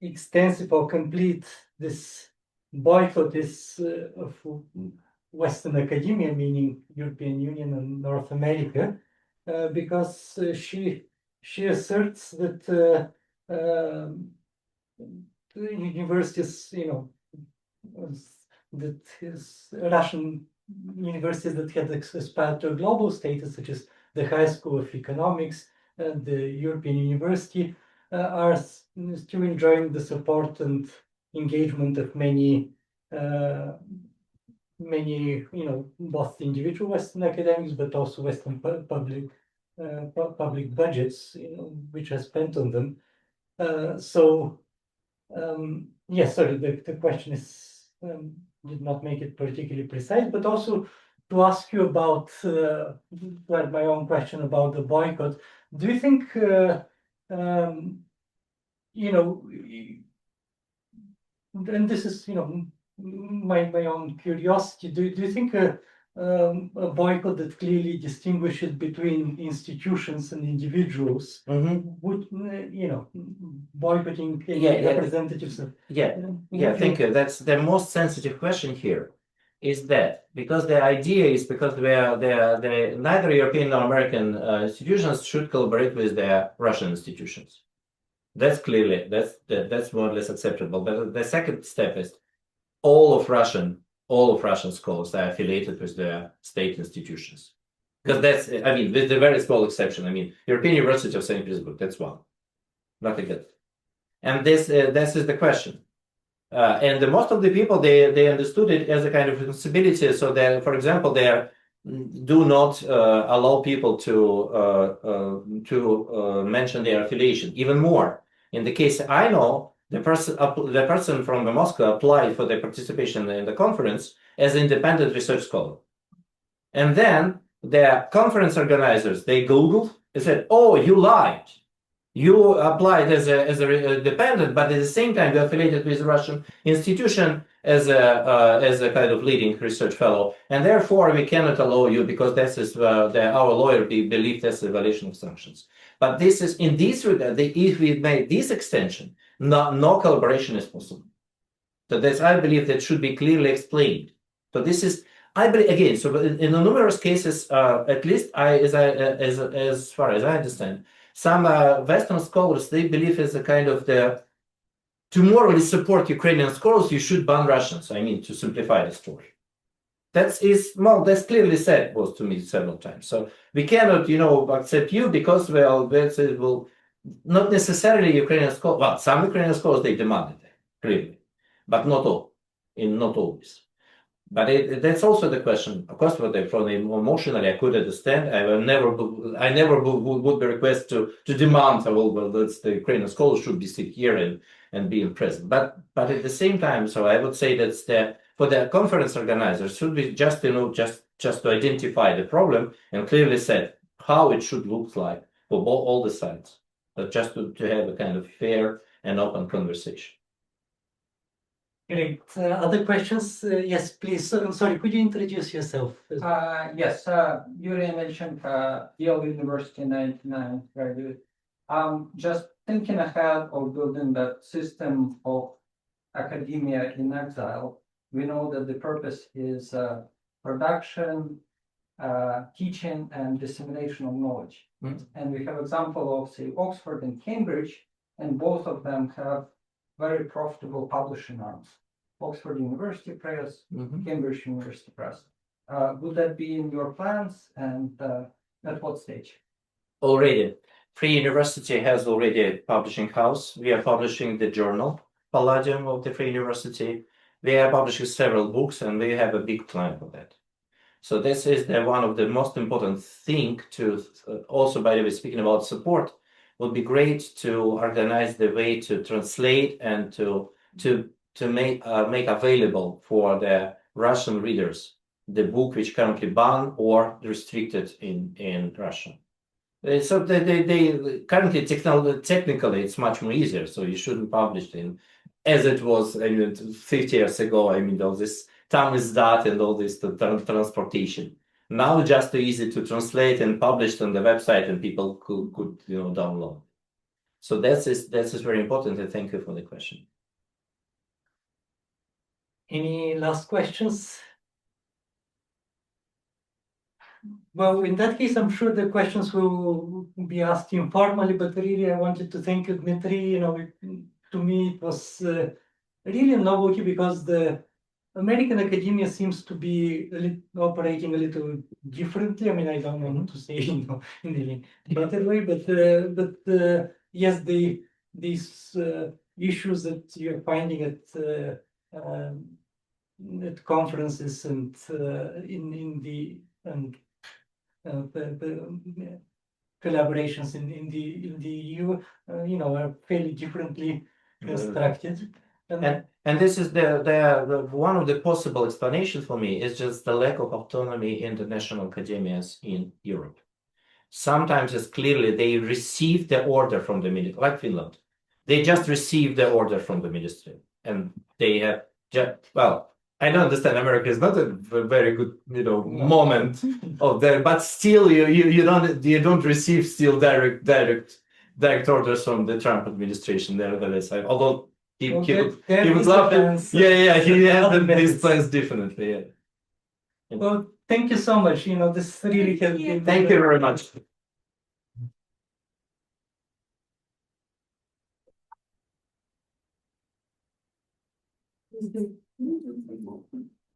extensive or complete this boycott is of Western academia, meaning European Union and North America, because she asserts that universities, that is Russian universities that had aspired to a global status, such as the High School of Economics and the European University, are still enjoying the support and engagement of many, both individual Western academics, but also Western public budgets, which are spent on them. Yes, sorry, the question is did not make it particularly precise, but also to ask you about my own question about the boycott. Do you think you know, and this is, you know, my own curiosity. Do you think a boycott that clearly distinguishes between institutions and individuals would, you know, boycotting any Yeah, yeah. representatives of Yeah, yeah, would thank you. That's the most sensitive question here. Is that because the idea is because the neither European nor American institutions should collaborate with the Russian institutions. That's clearly that's more or less acceptable. But the second step is all of Russian scholars are affiliated with the state institutions. Because that's, I mean, with a very small exception. I mean, European University of St. Petersburg, that's one. Nothing else. And this is the question. And the most of the people they understood it as a kind of responsibility. So that, for example, they do not allow people to mention their affiliation. Even more, in the case I know, the person from Moscow applied for the participation in the conference as independent research scholar, and then the conference organizers they Googled and said, "Oh, you lied. You applied as a dependent, but at the same time you're affiliated with the Russian institution as a kind of leading research fellow, and therefore we cannot allow you because this is our lawyer believed that's a violation of sanctions." But this is in this regard, if we made this extension, no collaboration is possible. So that's I believe that should be clearly explained. So this is I believe again. So in the numerous cases, at least as far as I understand. Some Western scholars, they believe as a kind of to morally support Ukrainian scholars, you should ban Russians. I mean, to simplify the story. That's clearly said was to me several times. So we cannot, accept you because, well, it will not necessarily Ukrainian scholars. Well, some Ukrainian scholars, they demanded it, clearly, but not all, not always. But that's also the question. Of course, from emotionally, I could understand. I never would be request to demand. Well, that's the Ukrainian scholars should be sit here and be present. But at the same time, so I would say that for the conference organizers should be just to identify the problem and clearly said how it should look like for all the sides, but just to have a kind of fair and open conversation. Great. Other questions? Yes, please. Sorry, could you introduce yourself? Yes, Yuri mentioned Yale University 99 graduate. Just thinking ahead of building that system of academia in exile, we know that the purpose is production, teaching, and dissemination of knowledge. And we have example of, say, Oxford and Cambridge, and both of them have very profitable publishing arms. Oxford University Press, Cambridge University Press. Would that be in your plans, and at what stage? Already. Free University has already a publishing house. We are publishing the journal Palladium of the Free University. We are publishing several books, and we have a big plan for that. So this is one of the most important thing to also, by the way, speaking about support, would be great to organize the way to translate and to make available for the Russian readers the book which currently banned or restricted in Russia. So they currently technically it's much more easier. So you shouldn't publish it as it was 50 years ago. I mean, all this time is that and all this transportation. Now just too easy to translate and publish on the website, and people could download. So that is very important, and thank you for the question. Any last questions? Well, in that case, I'm sure the questions will be asked informally, but really I wanted to thank you, Dmitry. To me, it was really a novelty because the American academia seems to be operating a little differently. I mean, I don't want to say in the better way, but yes, these issues that you're finding at conferences and the collaborations in the EU, are fairly differently constructed. And this is the one of the possible explanations for me is just the lack of autonomy in the national academias in Europe. Sometimes it's clearly they receive the order from the military, like Finland. They just received the order from the ministry, and they have just I don't understand. America is not a very good, moment of there, but still, you don't receive still direct orders from the Trump administration. Nevertheless, although he would love it. Yeah, he has these plans definitely. Yeah. Well, thank you so much. This really has been. Thank you very much.